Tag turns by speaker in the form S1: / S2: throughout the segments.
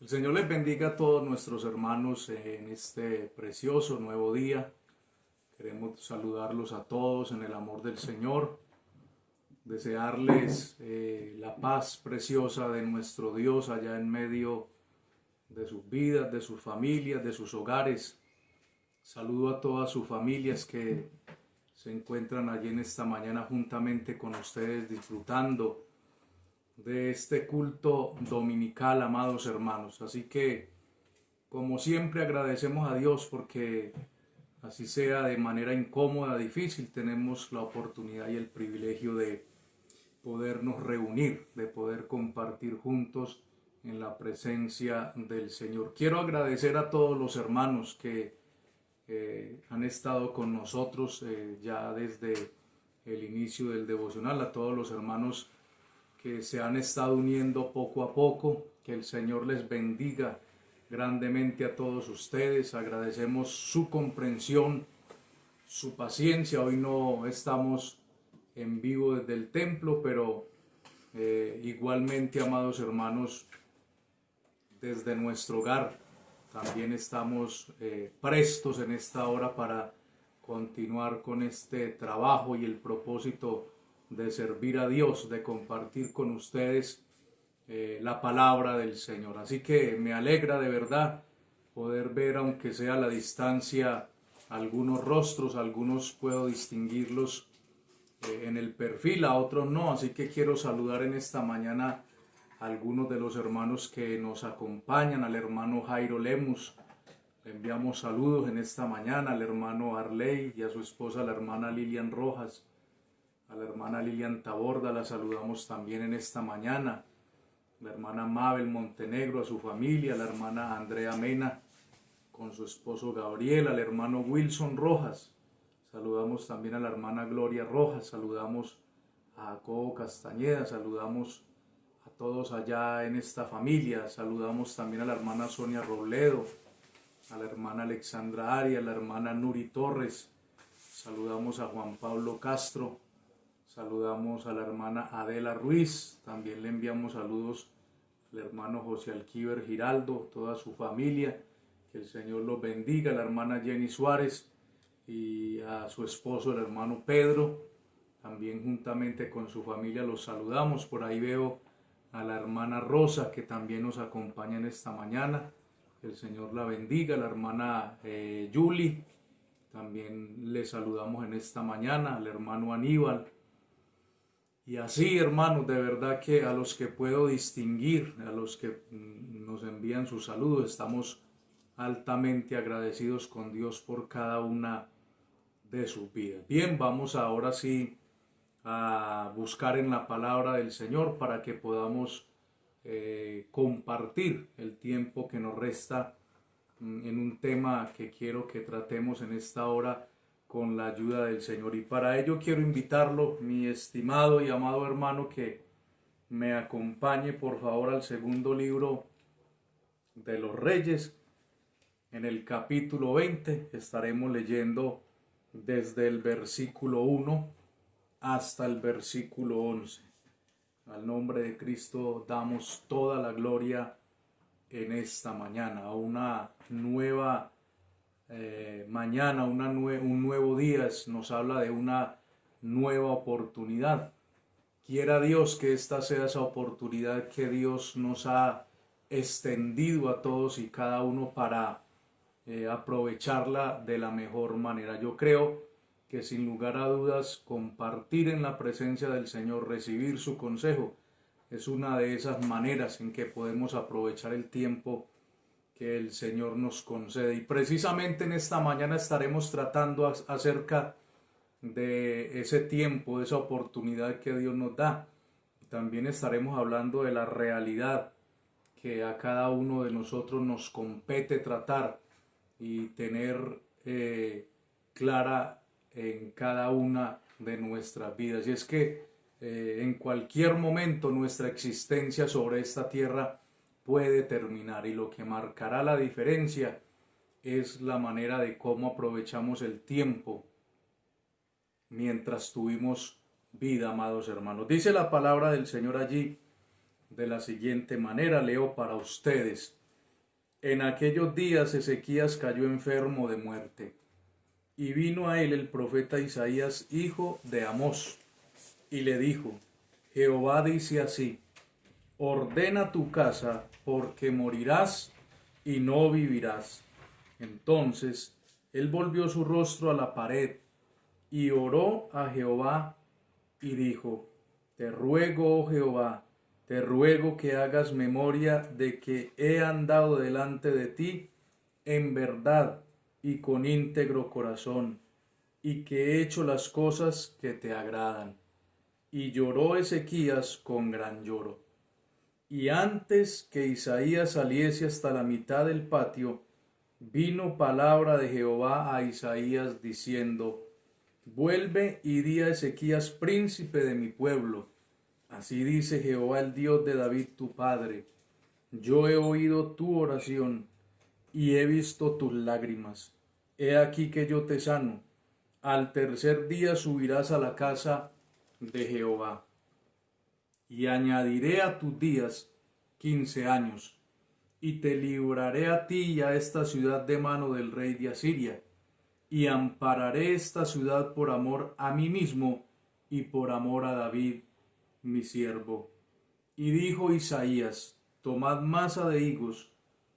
S1: El Señor les bendiga a todos nuestros hermanos en este precioso nuevo día. Queremos saludarlos a todos en el amor del Señor, desearles la paz preciosa de nuestro Dios allá en medio de sus vidas, de sus familias, de sus hogares. Saludo a todas sus familias que se encuentran allí en esta mañana juntamente con ustedes disfrutando de este culto dominical, amados hermanos. Así que, como siempre, agradecemos a Dios porque así sea de manera incómoda, difícil, tenemos la oportunidad y el privilegio de podernos reunir, de poder compartir juntos en la presencia del Señor. Quiero agradecer a todos los hermanos que han estado con nosotros ya desde el inicio del devocional, a todos los hermanos que se han estado uniendo poco a poco. Que el Señor les bendiga grandemente a todos ustedes. Agradecemos su comprensión, su paciencia. Hoy no estamos en vivo desde el templo, pero igualmente, amados hermanos, desde nuestro hogar también estamos prestos en esta hora para continuar con este trabajo y el propósito de servir a Dios, de compartir con ustedes la palabra del Señor. Así que me alegra de verdad poder ver, aunque sea a la distancia, algunos rostros. Algunos puedo distinguirlos en el perfil, a otros no. Así que quiero saludar en esta mañana a algunos de los hermanos que nos acompañan. Al hermano Jairo Lemus le enviamos saludos en esta mañana, al hermano Arley y a su esposa, la hermana Lilian Rojas. A la hermana Lilian Taborda la saludamos también en esta mañana. La hermana Mabel Montenegro, a su familia. La hermana Andrea Mena con su esposo Gabriel. Al hermano Wilson Rojas. Saludamos también a la hermana Gloria Rojas. Saludamos a Jacobo Castañeda. Saludamos a todos allá en esta familia. Saludamos también a la hermana Sonia Robledo, a la hermana Alexandra Arias, a la hermana Nuri Torres. Saludamos a Juan Pablo Castro. Saludamos a la hermana Adela Ruiz. También le enviamos saludos al hermano José Alquiver Giraldo, toda su familia. Que el Señor los bendiga. A la hermana Jenny Suárez y a su esposo, el hermano Pedro. También juntamente con su familia los saludamos. Por ahí veo a la hermana Rosa, que también nos acompaña en esta mañana. Que el Señor la bendiga. A la hermana Yuli, también le saludamos en esta mañana. Al hermano Aníbal. Y así, hermanos, de verdad que a los que puedo distinguir, a los que nos envían sus saludos, estamos altamente agradecidos con Dios por cada una de sus vidas. Bien, vamos ahora sí a buscar en la palabra del Señor para que podamos compartir el tiempo que nos resta en un tema que quiero que tratemos en esta hora con la ayuda del Señor. Y para ello quiero invitarlo, mi estimado y amado hermano, que me acompañe por favor al segundo libro de los Reyes. En el capítulo 20 estaremos leyendo desde el versículo 1 hasta el versículo 11. Al nombre de Cristo damos toda la gloria en esta mañana, a una nueva mañana, un nuevo día. Nos habla de una nueva oportunidad. Quiera Dios que esta sea esa oportunidad que Dios nos ha extendido a todos y cada uno para aprovecharla de la mejor manera. Yo creo que sin lugar a dudas compartir en la presencia del Señor, recibir su consejo, es una de esas maneras en que podemos aprovechar el tiempo que el Señor nos concede. Y precisamente en esta mañana estaremos tratando acerca de ese tiempo, de esa oportunidad que Dios nos da. También estaremos hablando de la realidad que a cada uno de nosotros nos compete tratar y tener clara en cada una de nuestras vidas. Y es que en cualquier momento nuestra existencia sobre esta tierra puede terminar, y lo que marcará la diferencia es la manera de cómo aprovechamos el tiempo mientras tuvimos vida, amados hermanos. Dice la palabra del Señor allí de la siguiente manera, leo para ustedes. En aquellos días Ezequías cayó enfermo de muerte, y vino a él el profeta Isaías, hijo de Amós, y le dijo: Jehová dice así: ordena tu casa, porque morirás y no vivirás. Entonces él volvió su rostro a la pared y oró a Jehová y dijo: te ruego, oh Jehová, te ruego que hagas memoria de que he andado delante de ti en verdad y con íntegro corazón, y que he hecho las cosas que te agradan. Y lloró Ezequías con gran lloro. Y antes que Isaías saliese hasta la mitad del patio, vino palabra de Jehová a Isaías diciendo: vuelve y di a Ezequías, príncipe de mi pueblo: así dice Jehová, el Dios de David tu padre: yo he oído tu oración y he visto tus lágrimas. He aquí que yo te sano. Al tercer día subirás a la casa de Jehová. Y añadiré a tus días 15 años, y te libraré a ti y a esta ciudad de mano del rey de Asiria, y ampararé esta ciudad por amor a mí mismo y por amor a David, mi siervo. Y dijo Isaías: tomad masa de higos,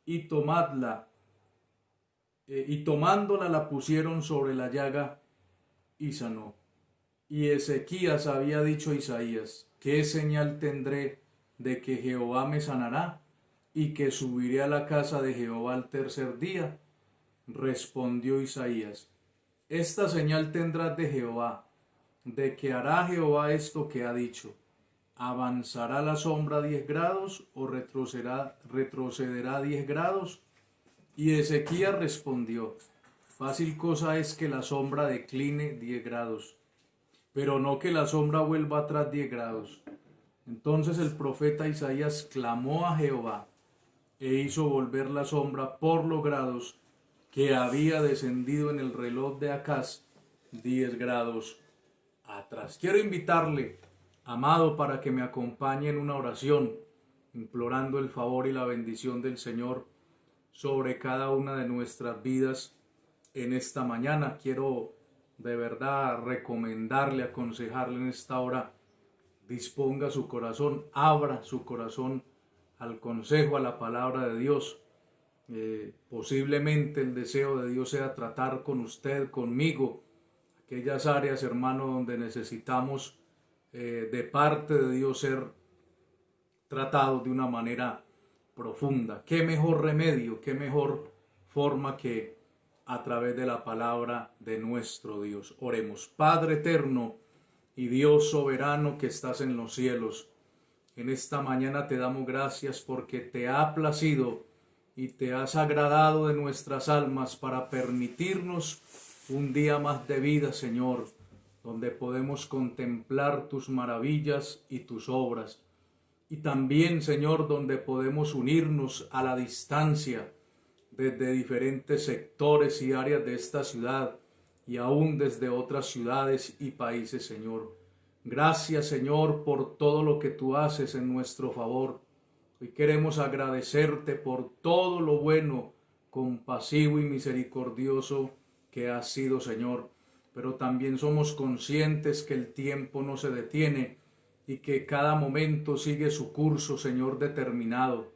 S1: y tomadla, y tomándola la pusieron sobre la llaga, y sanó. Y Ezequías había dicho a Isaías: ¿qué señal tendré de que Jehová me sanará, y que subiré a la casa de Jehová al tercer día? Respondió Isaías: esta señal tendrás de Jehová, de que hará Jehová esto que ha dicho: ¿avanzará la sombra 10 grados o retrocederá 10 grados? Y Ezequías respondió: fácil cosa es que la sombra decline 10 grados, pero no que la sombra vuelva atrás 10 grados. Entonces el profeta Isaías clamó a Jehová, e hizo volver la sombra por los grados que había descendido en el reloj de Acaz 10 grados atrás. Quiero invitarle, amado, para que me acompañe en una oración, implorando el favor y la bendición del Señor sobre cada una de nuestras vidas en esta mañana. Quiero de verdad recomendarle, aconsejarle en esta hora: disponga su corazón, abra su corazón al consejo, a la palabra de Dios. Posiblemente el deseo de Dios sea tratar con usted, conmigo, aquellas áreas, hermano, donde necesitamos de parte de Dios ser tratados de una manera profunda. ¿Qué mejor remedio, qué mejor forma que a través de la palabra de nuestro Dios? Oremos. Padre eterno y Dios soberano que estás en los cielos, en esta mañana te damos gracias porque te ha placido y te has agradado de nuestras almas para permitirnos un día más de vida, Señor, donde podemos contemplar tus maravillas y tus obras. Y también, Señor, donde podemos unirnos a la distancia desde diferentes sectores y áreas de esta ciudad y aún desde otras ciudades y países, Señor. Gracias, Señor, por todo lo que tú haces en nuestro favor. Hoy queremos agradecerte por todo lo bueno, compasivo y misericordioso que has sido, Señor. Pero también somos conscientes que el tiempo no se detiene y que cada momento sigue su curso, Señor, determinado.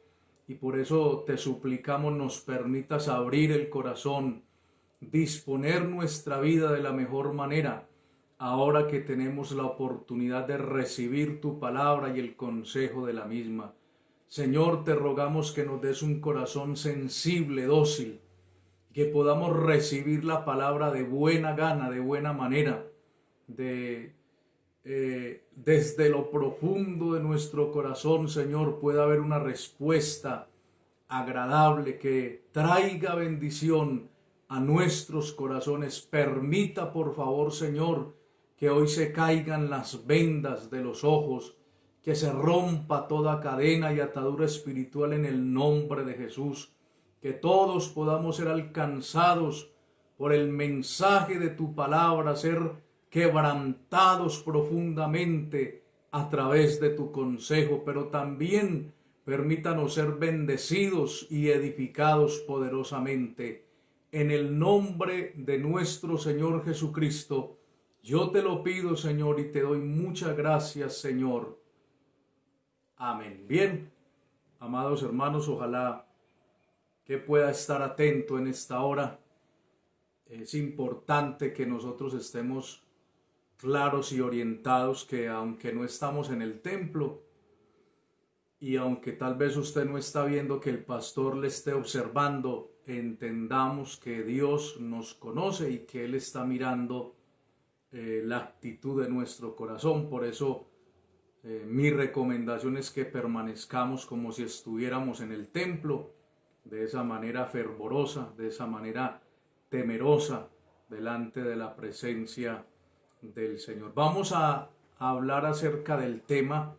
S1: Y por eso te suplicamos nos permitas abrir el corazón, disponer nuestra vida de la mejor manera, ahora que tenemos la oportunidad de recibir tu palabra y el consejo de la misma. Señor, te rogamos que nos des un corazón sensible, dócil, que podamos recibir la palabra de buena gana, de buena manera, desde lo profundo de nuestro corazón, Señor, pueda haber una respuesta agradable que traiga bendición a nuestros corazones. Permita, por favor, Señor, que hoy se caigan las vendas de los ojos, que se rompa toda cadena y atadura espiritual en el nombre de Jesús, que todos podamos ser alcanzados por el mensaje de tu palabra, ser quebrantados profundamente a través de tu consejo, pero también Permítanos ser bendecidos y edificados poderosamente. En el nombre de nuestro Señor Jesucristo, yo te lo pido, Señor, y te doy muchas gracias, Señor. Amén. Bien, amados hermanos, ojalá que pueda estar atento en esta hora. Es importante que nosotros estemos claros y orientados que aunque no estamos en el templo y aunque tal vez usted no está viendo que el pastor le esté observando, entendamos que Dios nos conoce y que Él está mirando la actitud de nuestro corazón. Por eso mi recomendación es que permanezcamos como si estuviéramos en el templo, de esa manera fervorosa, de esa manera temerosa delante de la presencia del Señor. Vamos a hablar acerca del tema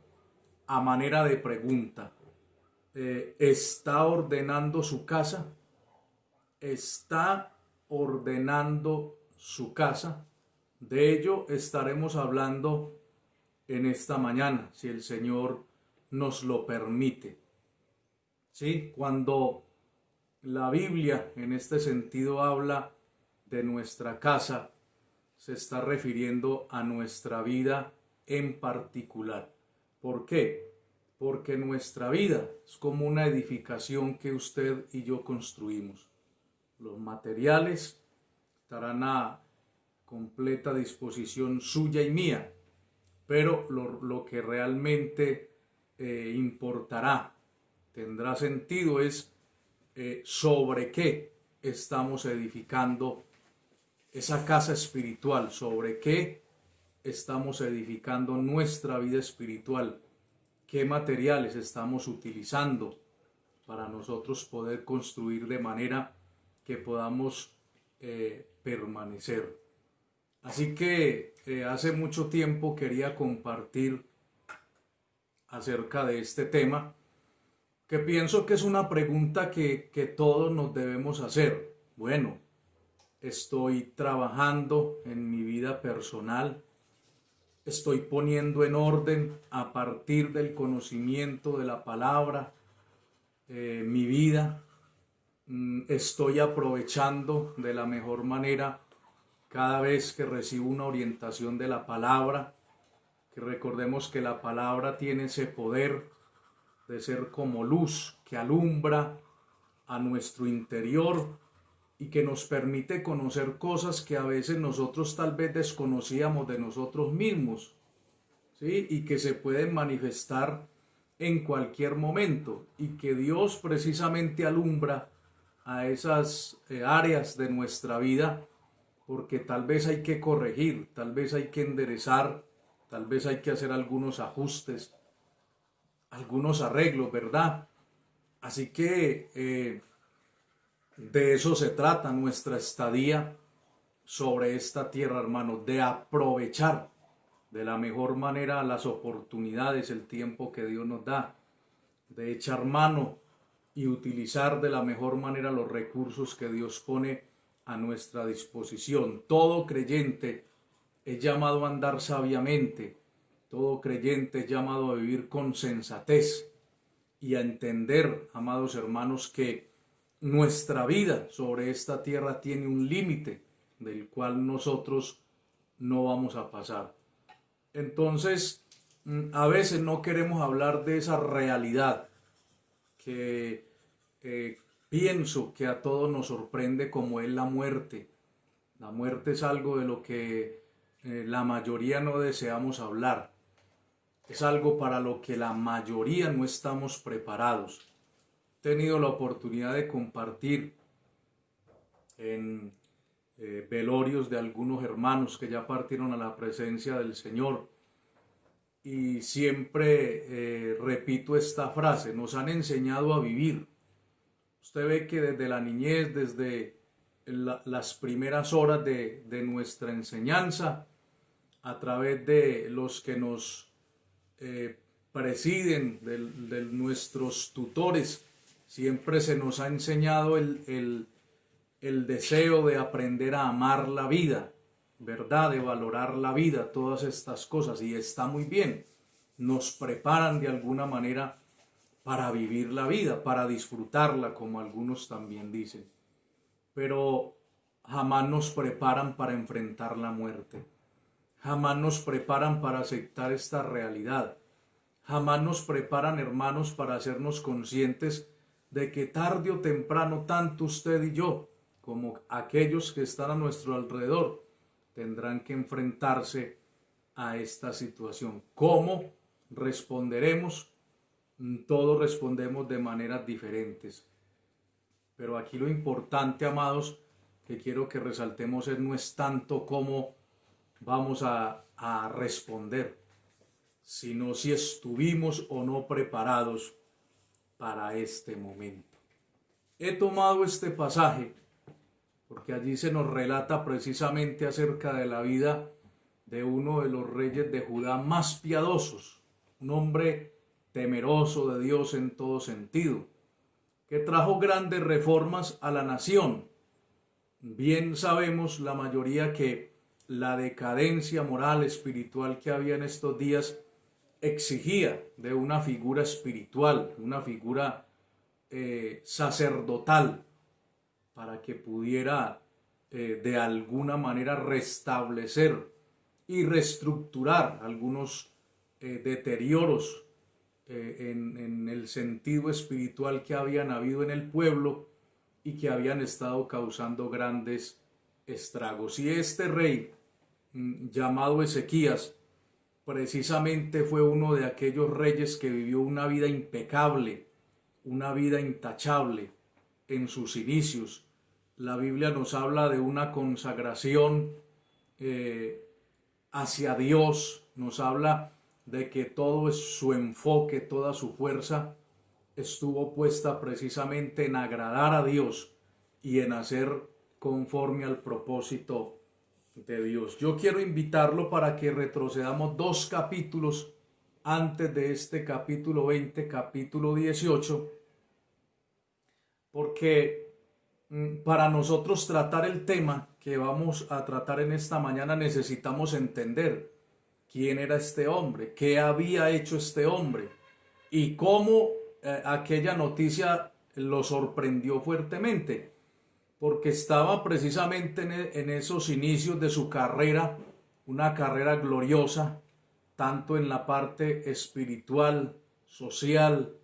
S1: a manera de pregunta. ¿Está ordenando su casa? ¿Está ordenando su casa? De ello estaremos hablando en esta mañana, si el Señor nos lo permite. ¿Sí? Cuando la Biblia en este sentido habla de nuestra casa, se está refiriendo a nuestra vida en particular. ¿Por qué? Porque nuestra vida es como una edificación que usted y yo construimos. Los materiales estarán a completa disposición suya y mía, pero lo que realmente importará, tendrá sentido, es sobre qué estamos edificando esa casa espiritual, sobre qué estamos edificando nuestra vida espiritual, qué materiales estamos utilizando para nosotros poder construir de manera que podamos permanecer. Así que hace mucho tiempo quería compartir acerca de este tema, que pienso que es una pregunta que todos nos debemos hacer. Bueno, estoy trabajando en mi vida personal, estoy poniendo en orden a partir del conocimiento de la palabra mi vida, estoy aprovechando de la mejor manera cada vez que recibo una orientación de la palabra, que recordemos que la palabra tiene ese poder de ser como luz que alumbra a nuestro interior y que nos permite conocer cosas que a veces nosotros tal vez desconocíamos de nosotros mismos, ¿sí? Y que se pueden manifestar en cualquier momento, y que Dios precisamente alumbra a esas áreas de nuestra vida, porque tal vez hay que corregir, tal vez hay que enderezar, tal vez hay que hacer algunos ajustes, algunos arreglos, ¿verdad? Así que de eso se trata nuestra estadía sobre esta tierra, hermanos, de aprovechar de la mejor manera las oportunidades, el tiempo que Dios nos da, de echar mano y utilizar de la mejor manera los recursos que Dios pone a nuestra disposición. Todo creyente es llamado a andar sabiamente, todo creyente es llamado a vivir con sensatez y a entender, amados hermanos, que nuestra vida sobre esta tierra tiene un límite del cual nosotros no vamos a pasar. Entonces, a veces no queremos hablar de esa realidad que pienso que a todos nos sorprende, como es la muerte. La muerte es algo de lo que la mayoría no deseamos hablar. Es algo para lo que la mayoría no estamos preparados. He tenido la oportunidad de compartir en velorios de algunos hermanos que ya partieron a la presencia del Señor, y siempre repito esta frase: nos han enseñado a vivir. Usted ve que desde la niñez, desde las primeras horas de nuestra enseñanza, a través de los que nos presiden, de nuestros tutores, siempre se nos ha enseñado el deseo de aprender a amar la vida, ¿verdad? De valorar la vida, todas estas cosas, y está muy bien. Nos preparan de alguna manera para vivir la vida, para disfrutarla, como algunos también dicen. Pero jamás nos preparan para enfrentar la muerte. Jamás nos preparan para aceptar esta realidad. Jamás nos preparan, hermanos, para hacernos conscientes de que tarde o temprano, tanto usted y yo, como aquellos que están a nuestro alrededor, tendrán que enfrentarse a esta situación. ¿Cómo responderemos? Todos respondemos de maneras diferentes. Pero aquí lo importante, amados, que quiero que resaltemos no es tanto cómo vamos a responder, sino si estuvimos o no preparados para este momento. He tomado este pasaje porque allí se nos relata precisamente acerca de la vida de uno de los reyes de Judá más piadosos, un hombre temeroso de Dios en todo sentido, que trajo grandes reformas a la nación. Bien sabemos la mayoría que la decadencia moral, espiritual que había en estos días exigía de una figura espiritual, una figura sacerdotal, para que pudiera de alguna manera restablecer y reestructurar algunos deterioros en el sentido espiritual que habían habido en el pueblo y que habían estado causando grandes estragos. Y este rey llamado Ezequías precisamente fue uno de aquellos reyes que vivió una vida impecable, una vida intachable en sus inicios. La Biblia nos habla de una consagración hacia Dios, nos habla de que todo su enfoque, toda su fuerza estuvo puesta precisamente en agradar a Dios y en hacer conforme al propósito de Dios. Yo quiero invitarlo para que retrocedamos 2 capítulos antes de este capítulo 20, capítulo 18, porque para nosotros tratar el tema que vamos a tratar en esta mañana necesitamos entender quién era este hombre, qué había hecho este hombre y cómo aquella noticia lo sorprendió fuertemente, porque estaba precisamente en esos inicios de su carrera, una carrera gloriosa, tanto en la parte espiritual, social,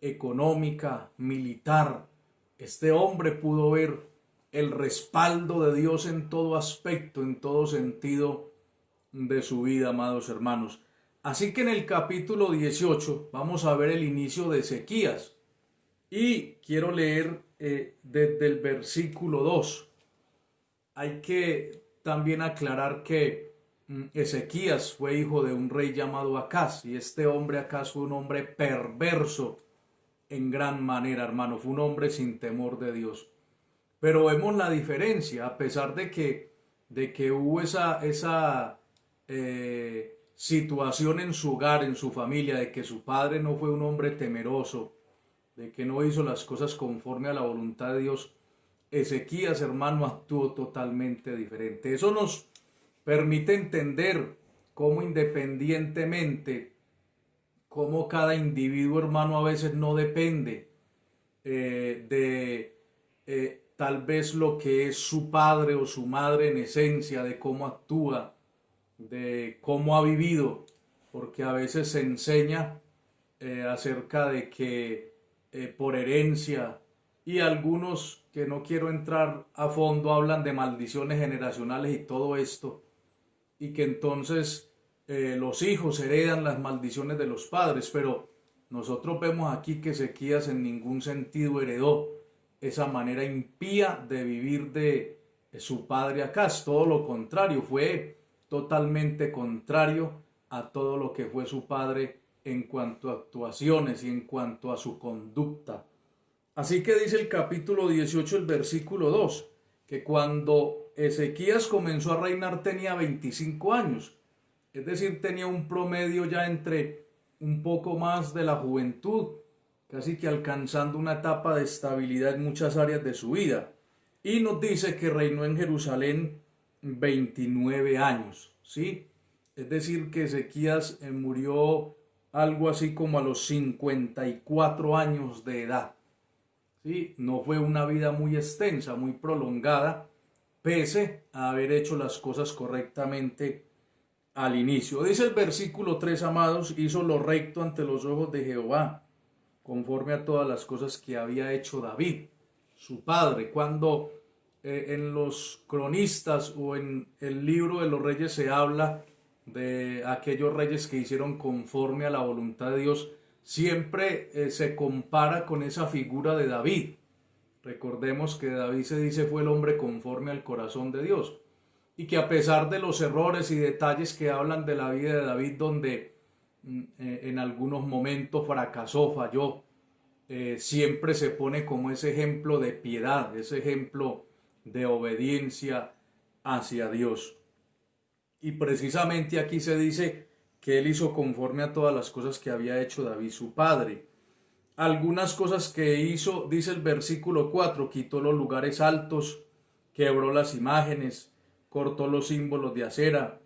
S1: económica, militar. Este hombre pudo ver el respaldo de Dios en todo aspecto, en todo sentido de su vida, amados hermanos. Así que en el capítulo 18 vamos a ver el inicio de Ezequías y quiero leer desde el versículo 2. Hay que también aclarar que Ezequías fue hijo de un rey llamado Acaz, y este hombre Acaz fue un hombre perverso en gran manera, hermano, fue un hombre sin temor de Dios. Pero vemos la diferencia, a pesar de que hubo esa situación en su hogar, en su familia, de que su padre no fue un hombre temeroso, de que no hizo las cosas conforme a la voluntad de Dios. Ezequías, hermano, actuó totalmente diferente. Eso nos permite entender cómo independientemente, cómo cada individuo, hermano, a veces no depende de tal vez lo que es su padre o su madre en esencia, de cómo actúa, de cómo ha vivido, porque a veces se enseña acerca de que por herencia, y algunos que no quiero entrar a fondo hablan de maldiciones generacionales y todo esto, y que entonces los hijos heredan las maldiciones de los padres, pero nosotros vemos aquí que Ezequías en ningún sentido heredó esa manera impía de vivir de su padre Acaz, todo lo contrario, fue totalmente contrario a todo lo que fue su padre en cuanto a actuaciones y en cuanto a su conducta. Así que dice el capítulo 18, el versículo 2, que cuando Ezequías comenzó a reinar tenía 25 años, es decir, tenía un promedio ya entre un poco más de la juventud, casi que alcanzando una etapa de estabilidad en muchas áreas de su vida. Y nos dice que reinó en Jerusalén 29 años, ¿sí? Es decir, que Ezequías murió algo así como a los 54 años de edad. ¿Sí? No fue una vida muy extensa, muy prolongada, pese a haber hecho las cosas correctamente al inicio. Dice el versículo 3, amados, hizo lo recto ante los ojos de Jehová, conforme a todas las cosas que había hecho David, su padre. Cuando en los cronistas o en el libro de los reyes se habla de aquellos reyes que hicieron conforme a la voluntad de Dios, siempre se compara con esa figura de David. Recordemos que David se dice fue el hombre conforme al corazón de Dios y que a pesar de los errores y detalles que hablan de la vida de David, donde en algunos momentos fracasó, falló, siempre se pone como ese ejemplo de piedad, ese ejemplo de obediencia hacia Dios. Y precisamente aquí se dice que él hizo conforme a todas las cosas que había hecho David su padre. Algunas cosas que hizo, dice el versículo 4, quitó los lugares altos, quebró las imágenes, cortó los símbolos de acera,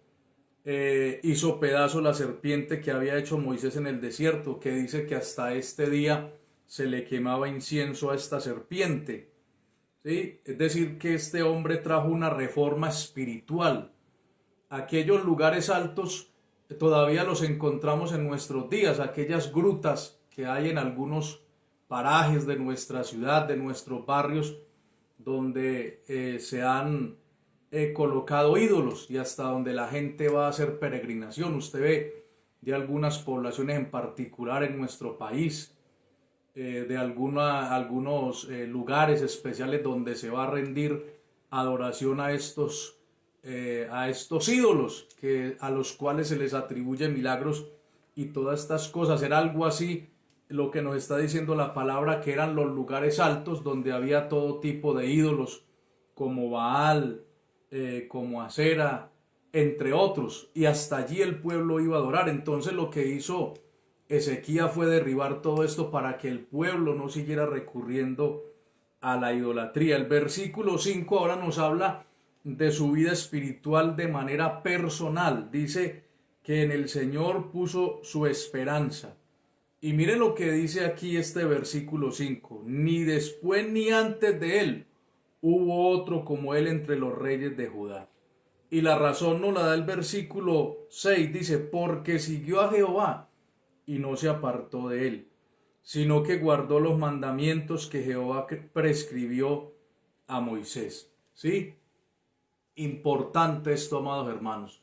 S1: hizo pedazo la serpiente que había hecho Moisés en el desierto, que dice que hasta este día se le quemaba incienso a esta serpiente. ¿Sí? Es decir, que este hombre trajo una reforma espiritual. Aquellos lugares altos todavía los encontramos en nuestros días, aquellas grutas que hay en algunos parajes de nuestra ciudad, de nuestros barrios, donde se han colocado ídolos y hasta donde la gente va a hacer peregrinación. Usted ve de algunas poblaciones en particular en nuestro país, de algunos lugares especiales donde se va a rendir adoración a estos ídolos a los cuales se les atribuyen milagros y todas estas cosas. Era algo así lo que nos está diciendo la palabra, que eran los lugares altos donde había todo tipo de ídolos como Baal, como Acera, entre otros, y hasta allí el pueblo iba a adorar. Entonces lo que hizo Ezequías fue derribar todo esto para que el pueblo no siguiera recurriendo a la idolatría. El versículo 5 ahora nos habla de su vida espiritual de manera personal. Dice que en el Señor puso su esperanza. Y mire lo que dice aquí este versículo 5. Ni después ni antes de él hubo otro como él entre los reyes de Judá. Y la razón nos la da el versículo 6. Dice, porque siguió a Jehová y no se apartó de él, sino que guardó los mandamientos que Jehová prescribió a Moisés. ¿Sí? Importante esto, amados hermanos,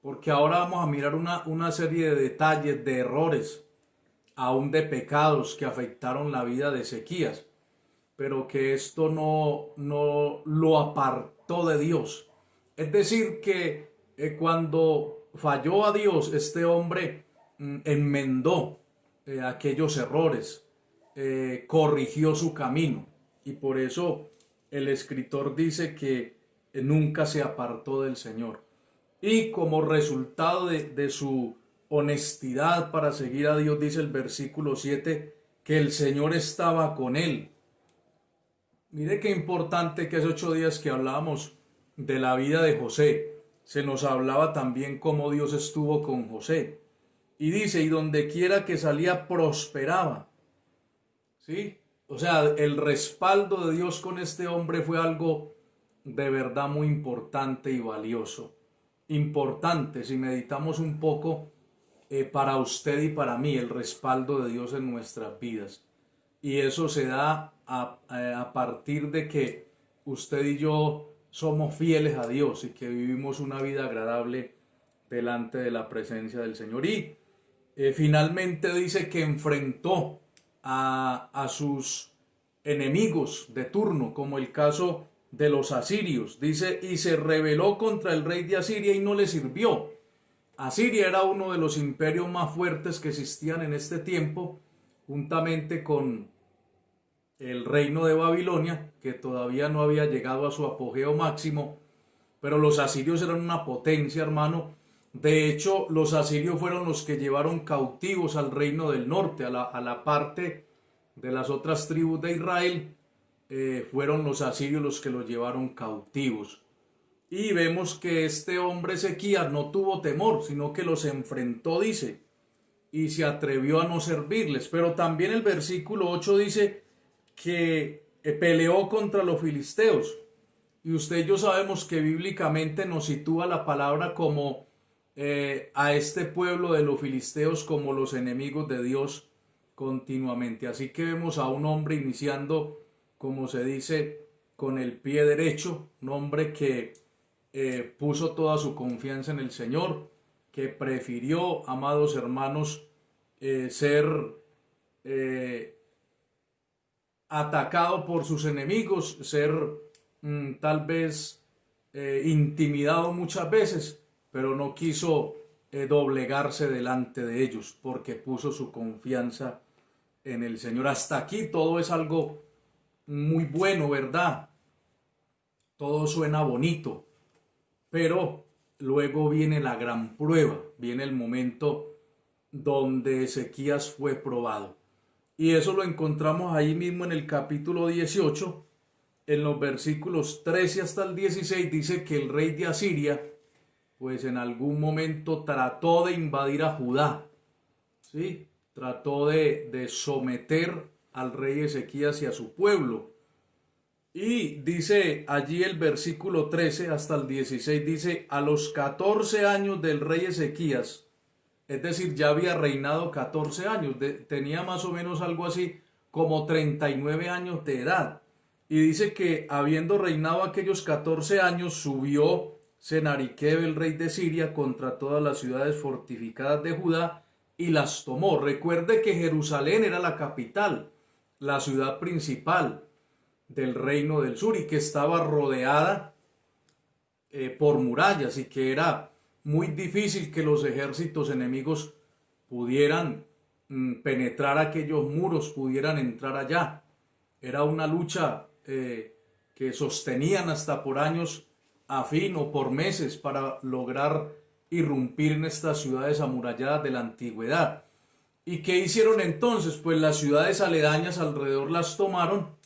S1: porque ahora vamos a mirar una serie de detalles, de errores, aún de pecados que afectaron la vida de Ezequías, pero que esto no lo apartó de Dios. Es decir, que cuando falló a Dios, este hombre enmendó aquellos errores, corrigió su camino, y por eso el escritor dice que nunca se apartó del Señor. Y como resultado de su honestidad para seguir a Dios, dice el versículo 7, que el Señor estaba con él. Mire qué importante que hace 8 días que hablábamos de la vida de José, se nos hablaba también cómo Dios estuvo con José. Y dice, y donde quiera que salía prosperaba. ¿Sí? O sea, el respaldo de Dios con este hombre fue algo de verdad muy importante y valioso. Importante, si meditamos un poco, para usted y para mí, el respaldo de Dios en nuestras vidas. Y eso se da a partir de que usted y yo somos fieles a Dios y que vivimos una vida agradable delante de la presencia del Señor. Y finalmente dice que enfrentó a sus enemigos de turno, como el caso de los asirios. Dice, y se rebeló contra el rey de Asiria y no le sirvió. Asiria era uno de los imperios más fuertes que existían en este tiempo, juntamente con el reino de Babilonia, que todavía no había llegado a su apogeo máximo, pero los asirios eran una potencia, hermano. De hecho, los asirios fueron los que llevaron cautivos al reino del norte, a la parte de las otras tribus de Israel. Fueron los asirios los que los llevaron cautivos. Y vemos que este hombre Ezequías no tuvo temor, sino que los enfrentó, dice. y se atrevió a no servirles. Pero también el versículo 8 dice que peleó contra los filisteos. Y usted y yo sabemos que bíblicamente nos sitúa la palabra como a este pueblo de los filisteos como los enemigos de Dios continuamente. Así que vemos a un hombre iniciando, como se dice, con el pie derecho, un hombre que puso toda su confianza en el Señor, que prefirió, amados hermanos, ser atacado por sus enemigos, ser tal vez intimidado muchas veces, pero no quiso doblegarse delante de ellos porque puso su confianza en el Señor. Hasta aquí todo es algo muy bueno, ¿verdad? Todo suena bonito, pero luego viene la gran prueba, viene el momento donde Ezequías fue probado. Y eso lo encontramos ahí mismo en el capítulo 18, en los versículos 13 hasta el 16, dice que el rey de Asiria, pues en algún momento trató de invadir a Judá, ¿sí? Trató de someter al rey Ezequías y a su pueblo. Y dice allí el versículo 13 hasta el 16, dice, a los 14 años del rey Ezequías, es decir, ya había reinado 14 años, tenía más o menos algo así como 39 años de edad. Y dice que habiendo reinado aquellos 14 años, subió Sennacherib, el rey de Siria, contra todas las ciudades fortificadas de Judá y las tomó. Recuerde que Jerusalén era la capital, la ciudad principal del reino del sur y que estaba rodeada por murallas y que era muy difícil que los ejércitos enemigos pudieran penetrar aquellos muros, pudieran entrar allá. Era una lucha que sostenían hasta por años a fin o por meses para lograr irrumpir en estas ciudades amuralladas de la antigüedad. ¿Y qué hicieron entonces? Pues las ciudades aledañas alrededor las tomaron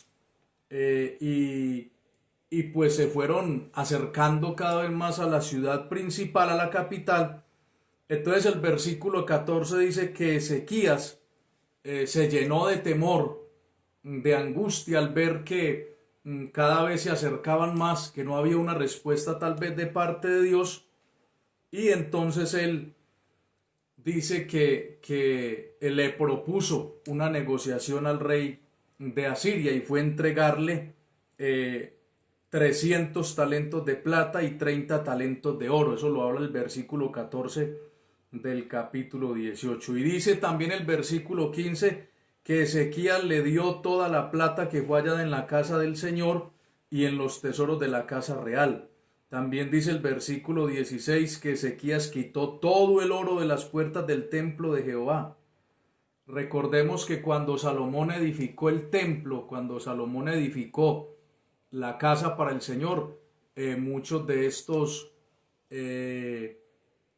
S1: y pues se fueron acercando cada vez más a la ciudad principal, a la capital. Entonces el versículo 14 dice que Ezequías se llenó de temor, de angustia al ver que cada vez se acercaban más, que no había una respuesta tal vez de parte de Dios. Y entonces él dice que él le propuso una negociación al rey de Asiria y fue entregarle 300 talentos de plata y 30 talentos de oro. Eso lo habla el versículo 14 del capítulo 18. Y dice también el versículo 15 que Ezequías le dio toda la plata que fue hallada en la casa del Señor y en los tesoros de la casa real. También dice el versículo 16 que Ezequías quitó todo el oro de las puertas del templo de Jehová. Recordemos que cuando Salomón edificó el templo, cuando Salomón edificó la casa para el Señor, muchos de estos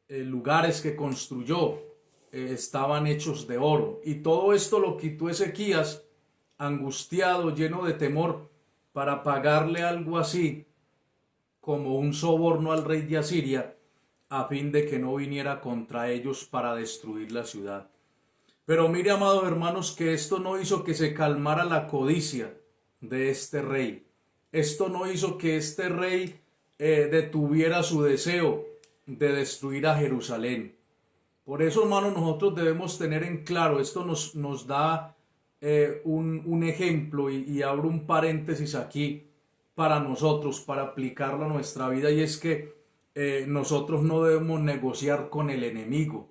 S1: lugares que construyó estaban hechos de oro. Y todo esto lo quitó Ezequías, angustiado, lleno de temor, para pagarle algo así como un soborno al rey de Asiria, a fin de que no viniera contra ellos para destruir la ciudad. Pero mire, amados hermanos, que esto no hizo que se calmara la codicia de este rey. Esto no hizo que este rey detuviera su deseo de destruir a Jerusalén. Por eso, hermanos, nosotros debemos tener en claro, esto nos da un ejemplo y abro un paréntesis aquí para nosotros, para aplicarlo a nuestra vida, y es que nosotros no debemos negociar con el enemigo.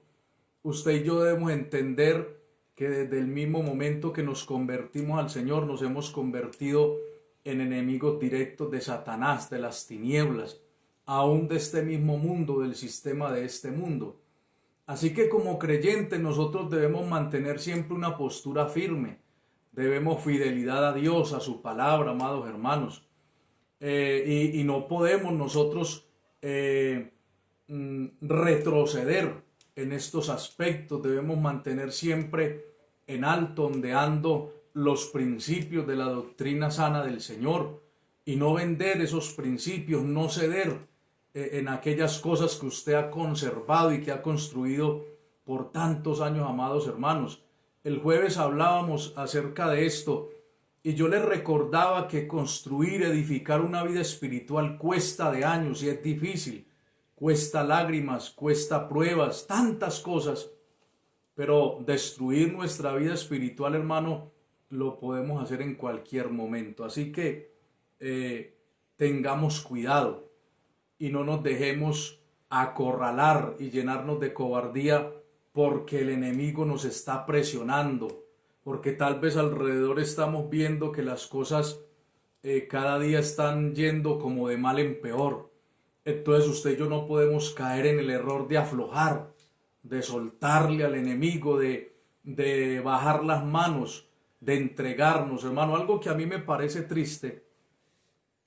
S1: Usted y yo debemos entender que desde el mismo momento que nos convertimos al Señor, nos hemos convertido en enemigos directos de Satanás, de las tinieblas, aún de este mismo mundo, del sistema de este mundo. Así que como creyentes nosotros debemos mantener siempre una postura firme, debemos fidelidad a Dios, a su palabra, amados hermanos. Y no podemos nosotros retroceder en estos aspectos. Debemos mantener siempre en alto, ondeando los principios de la doctrina sana del Señor y no vender esos principios, no ceder en aquellas cosas que usted ha conservado y que ha construido por tantos años, amados hermanos. El jueves hablábamos acerca de esto y yo les recordaba que construir, edificar una vida espiritual cuesta de años y es difícil. Cuesta lágrimas, cuesta pruebas, tantas cosas. Pero destruir nuestra vida espiritual, hermano, lo podemos hacer en cualquier momento. Así que tengamos cuidado y no nos dejemos acorralar y llenarnos de cobardía porque el enemigo nos está presionando, porque tal vez alrededor estamos viendo que las cosas cada día están yendo como de mal en peor. Entonces usted y yo no podemos caer en el error de aflojar, de soltarle al enemigo, de bajar las manos, de entregarnos, hermano. Algo que a mí me parece triste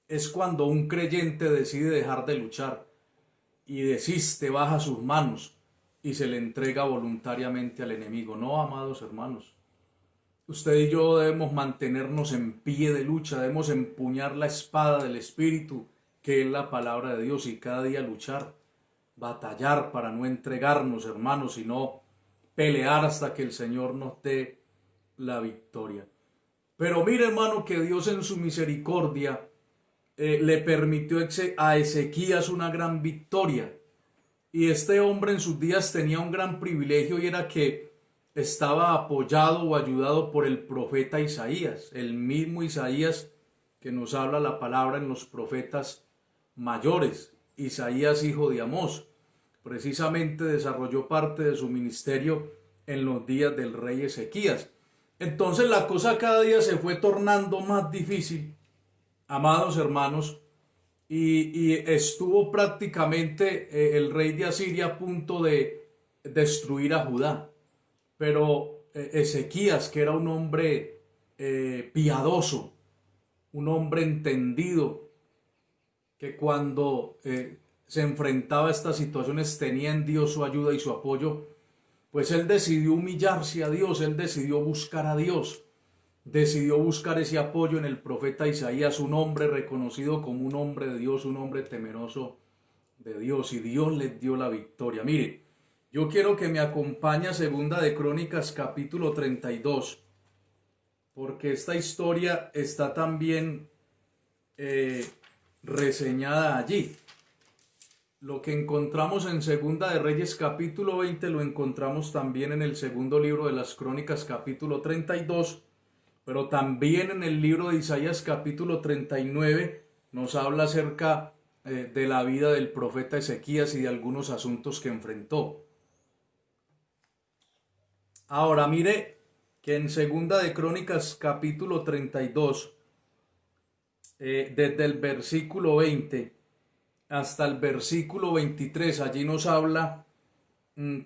S1: es cuando un creyente decide dejar de luchar y desiste, baja sus manos y se le entrega voluntariamente al enemigo. No, amados hermanos. Usted y yo debemos mantenernos en pie de lucha, debemos empuñar la espada del Espíritu, que es la palabra de Dios, y cada día luchar, batallar para no entregarnos, hermanos, sino pelear hasta que el Señor nos dé la victoria. Pero mire, hermano, que Dios en su misericordia le permitió a Ezequías una gran victoria. Y este hombre en sus días tenía un gran privilegio y era que estaba apoyado o ayudado por el profeta Isaías, el mismo Isaías que nos habla la palabra en los profetas mayores. Isaías, hijo de Amós, precisamente desarrolló parte de su ministerio en los días del rey Ezequías. Entonces la cosa cada día se fue tornando más difícil, amados hermanos, y estuvo prácticamente el rey de Asiria a punto de destruir a Judá. Pero Ezequías, que era un hombre piadoso, un hombre entendido, que cuando se enfrentaba a estas situaciones tenía en Dios su ayuda y su apoyo, pues él decidió humillarse a Dios, él decidió buscar a Dios, decidió buscar ese apoyo en el profeta Isaías, un hombre reconocido como un hombre de Dios, un hombre temeroso de Dios, y Dios les dio la victoria. Mire, yo quiero que me acompañe a Segunda de Crónicas capítulo 32, porque esta historia está también reseñada allí. Lo que encontramos en Segunda de Reyes capítulo 20 lo encontramos también en el segundo libro de las Crónicas capítulo 32, pero también en el libro de Isaías capítulo 39 nos habla acerca de la vida del profeta Ezequías y de algunos asuntos que enfrentó. Ahora mire que en Segunda de Crónicas capítulo 32, desde el versículo 20 hasta el versículo 23, allí nos habla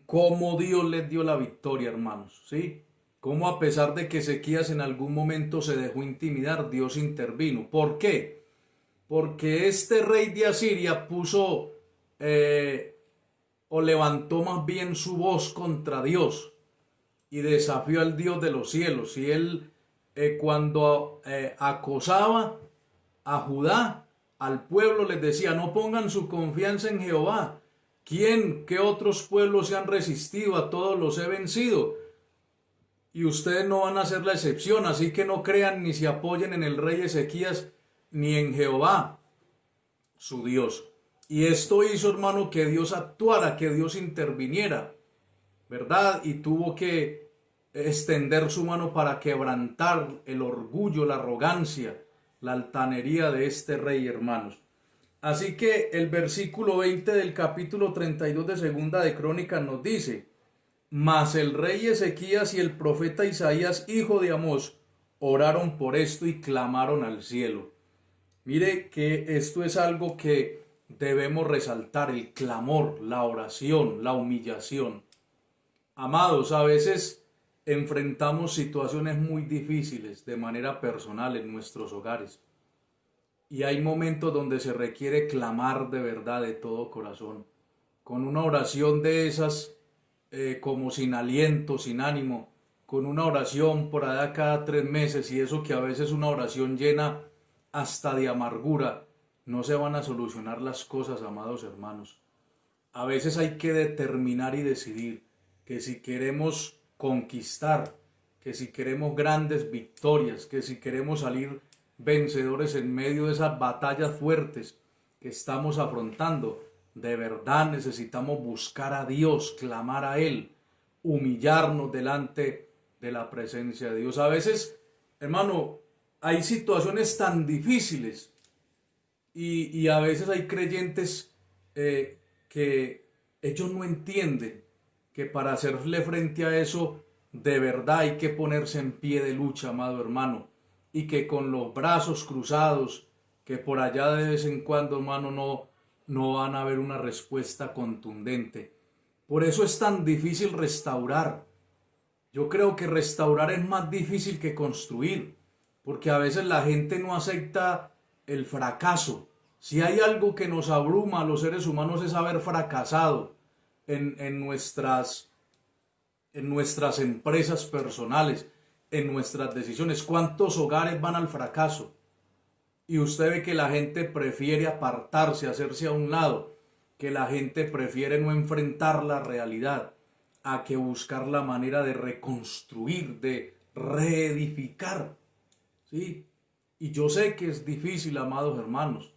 S1: cómo Dios les dio la victoria, hermanos, ¿sí? Cómo a pesar de que Ezequías en algún momento se dejó intimidar, Dios intervino. ¿Por qué? Porque este rey de Asiria puso o levantó más bien su voz contra Dios y desafió al Dios de los cielos. Y él cuando acosaba a Judá, al pueblo, les decía: no pongan su confianza en Jehová. ¿Qué otros pueblos se han resistido? A todos los he vencido. Y ustedes no van a ser la excepción, así que no crean ni se apoyen en el rey Ezequías ni en Jehová, su Dios. Y esto hizo, hermano, que Dios actuara, que Dios interviniera, ¿verdad? Y tuvo que extender su mano para quebrantar el orgullo, la arrogancia, la altanería de este rey, hermanos. Así que el versículo 20 del capítulo 32 de Segunda de Crónicas nos dice: mas el rey Ezequías y el profeta Isaías, hijo de Amós, oraron por esto y clamaron al cielo. Mire que esto es algo que debemos resaltar: el clamor, la oración, la humillación. Amados, a veces enfrentamos situaciones muy difíciles de manera personal en nuestros hogares. Y hay momentos donde se requiere clamar de verdad, de todo corazón, con una oración de esas como sin aliento, sin ánimo, con una oración por allá cada 3 meses, y eso que a veces una oración llena hasta de amargura. No se van a solucionar las cosas, amados hermanos. A veces hay que determinar y decidir que si queremos conquistar, que si queremos grandes victorias, que si queremos salir vencedores en medio de esas batallas fuertes que estamos afrontando, de verdad necesitamos buscar a Dios, clamar a Él, humillarnos delante de la presencia de Dios. A veces, hermano, hay situaciones tan difíciles y a veces hay creyentes que ellos no entienden que para hacerle frente a eso, de verdad hay que ponerse en pie de lucha, amado hermano, y que con los brazos cruzados, que por allá de vez en cuando, hermano, no van a haber una respuesta contundente. Por eso es tan difícil restaurar. Yo creo que restaurar es más difícil que construir, porque a veces la gente no acepta el fracaso. Si hay algo que nos abruma a los seres humanos es haber fracasado en nuestras empresas personales, en nuestras decisiones. ¿Cuántos hogares van al fracaso? Y usted ve que la gente prefiere apartarse, hacerse a un lado, que la gente prefiere no enfrentar la realidad, a que buscar la manera de reconstruir, de reedificar. ¿Sí? Y yo sé que es difícil, amados hermanos,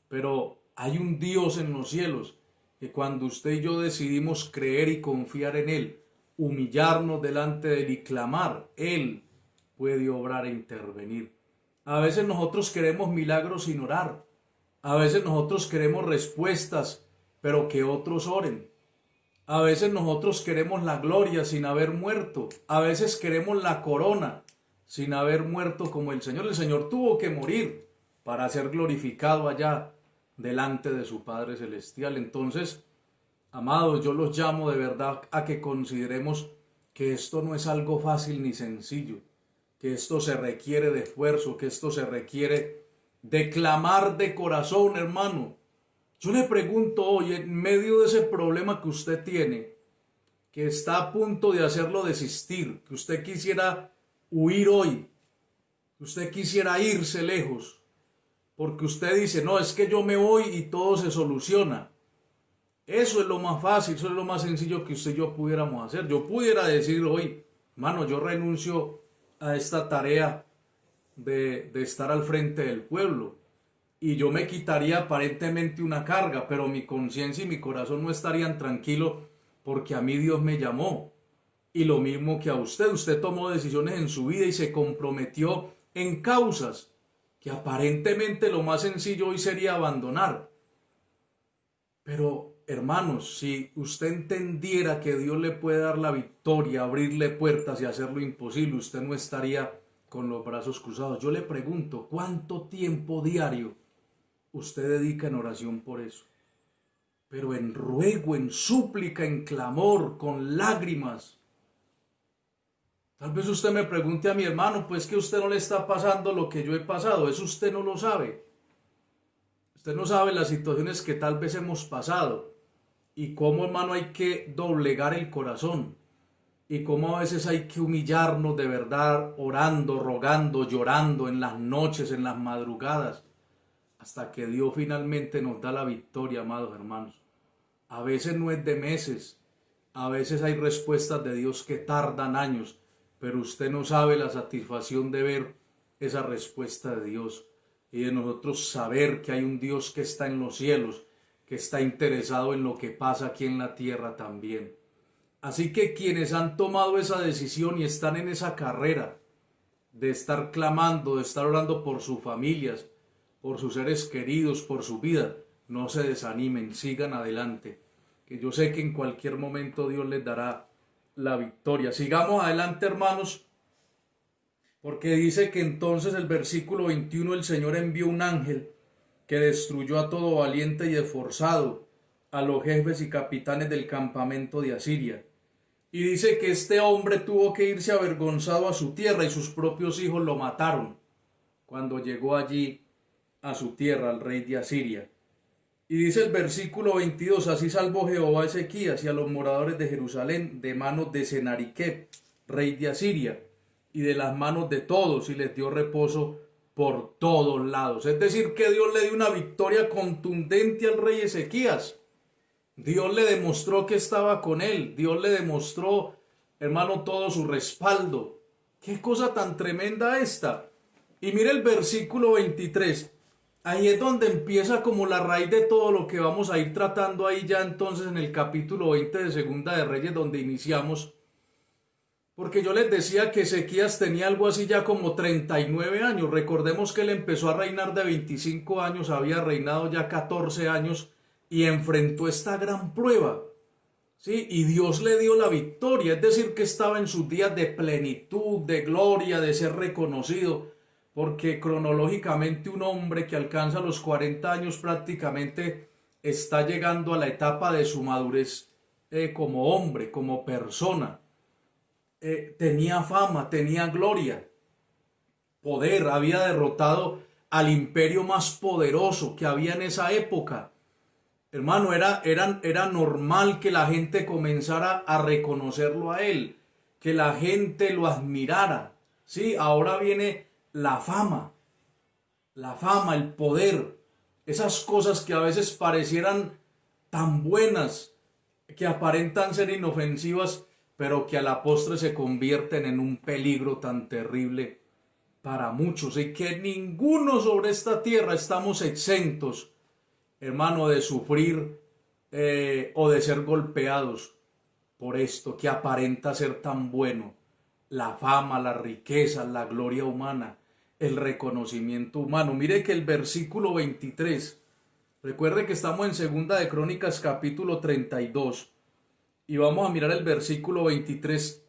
S1: pero hay un Dios en los cielos que cuando usted y yo decidimos creer y confiar en Él, humillarnos delante de Él y clamar, Él puede obrar e intervenir. A veces nosotros queremos milagros sin orar. A veces nosotros queremos respuestas, pero que otros oren. A veces nosotros queremos la gloria sin haber muerto. A veces queremos la corona sin haber muerto como el Señor. El Señor tuvo que morir para ser glorificado allá delante de su Padre Celestial. Entonces, amados, yo los llamo de verdad a que consideremos que esto no es algo fácil ni sencillo, que esto se requiere de esfuerzo, que esto se requiere de clamar de corazón, hermano. Yo le pregunto hoy, en medio de ese problema que usted tiene, que está a punto de hacerlo desistir, que usted quisiera huir hoy, que usted quisiera irse lejos, porque usted dice, no, es que yo me voy y todo se soluciona. Eso es lo más fácil, eso es lo más sencillo que usted y yo pudiéramos hacer. Yo pudiera decir hoy, hermano, yo renuncio a esta tarea de estar al frente del pueblo y yo me quitaría aparentemente una carga, pero mi conciencia y mi corazón no estarían tranquilos porque a mí Dios me llamó. Y lo mismo que a usted, usted tomó decisiones en su vida y se comprometió en causas que aparentemente lo más sencillo hoy sería abandonar. Pero, hermanos, si usted entendiera que Dios le puede dar la victoria, abrirle puertas y hacer lo imposible, usted no estaría con los brazos cruzados. Yo le pregunto, ¿cuánto tiempo diario usted dedica en oración por eso? Pero en ruego, en súplica, en clamor, con lágrimas. Tal vez usted me pregunte a mi hermano, pues que a usted no le está pasando lo que yo he pasado. Eso usted no lo sabe. Usted no sabe las situaciones que tal vez hemos pasado y cómo, hermano, hay que doblegar el corazón y cómo a veces hay que humillarnos de verdad, orando, rogando, llorando en las noches, en las madrugadas, hasta que Dios finalmente nos da la victoria, amados hermanos. A veces no es de meses, a veces hay respuestas de Dios que tardan años, pero usted no sabe la satisfacción de ver esa respuesta de Dios y de nosotros saber que hay un Dios que está en los cielos, que está interesado en lo que pasa aquí en la tierra también. Así que quienes han tomado esa decisión y están en esa carrera de estar clamando, de estar orando por sus familias, por sus seres queridos, por su vida, no se desanimen, sigan adelante, que yo sé que en cualquier momento Dios les dará la victoria. Sigamos adelante, hermanos, porque dice que entonces el versículo 21, el Señor envió un ángel que destruyó a todo valiente y esforzado, a los jefes y capitanes del campamento de Asiria. Y dice que este hombre tuvo que irse avergonzado a su tierra y sus propios hijos lo mataron cuando llegó allí a su tierra, al rey de Asiria. Y dice el versículo 22, así salvó Jehová a Ezequías y a los moradores de Jerusalén de manos de Sennacherib, rey de Asiria, y de las manos de todos, y les dio reposo por todos lados. Es decir, que Dios le dio una victoria contundente al rey Ezequías. Dios le demostró que estaba con él. Dios le demostró, hermano, todo su respaldo. Qué cosa tan tremenda esta. Y mire el versículo 23. Ahí es donde empieza como la raíz de todo lo que vamos a ir tratando ahí ya entonces en el capítulo 20 de Segunda de Reyes, donde iniciamos. Porque yo les decía que Ezequías tenía algo así ya como 39 años. Recordemos que él empezó a reinar de 25 años, había reinado ya 14 años y enfrentó esta gran prueba. ¿Sí? Y Dios le dio la victoria, es decir, que estaba en sus días de plenitud, de gloria, de ser reconocido, porque cronológicamente un hombre que alcanza los 40 años prácticamente está llegando a la etapa de su madurez como hombre, como persona. Tenía fama, tenía gloria, poder, había derrotado al imperio más poderoso que había en esa época. Hermano, era normal que la gente comenzara a reconocerlo a él, que la gente lo admirara. Sí, ahora viene la fama, el poder, esas cosas que a veces parecieran tan buenas, que aparentan ser inofensivas, pero que a la postre se convierten en un peligro tan terrible para muchos, y que ninguno sobre esta tierra estamos exentos, hermano, de sufrir o de ser golpeados por esto que aparenta ser tan bueno, la fama, la riqueza, la gloria humana, el reconocimiento humano. Mire que el versículo 23, recuerde que estamos en Segunda de Crónicas capítulo 32 y vamos a mirar el versículo 23.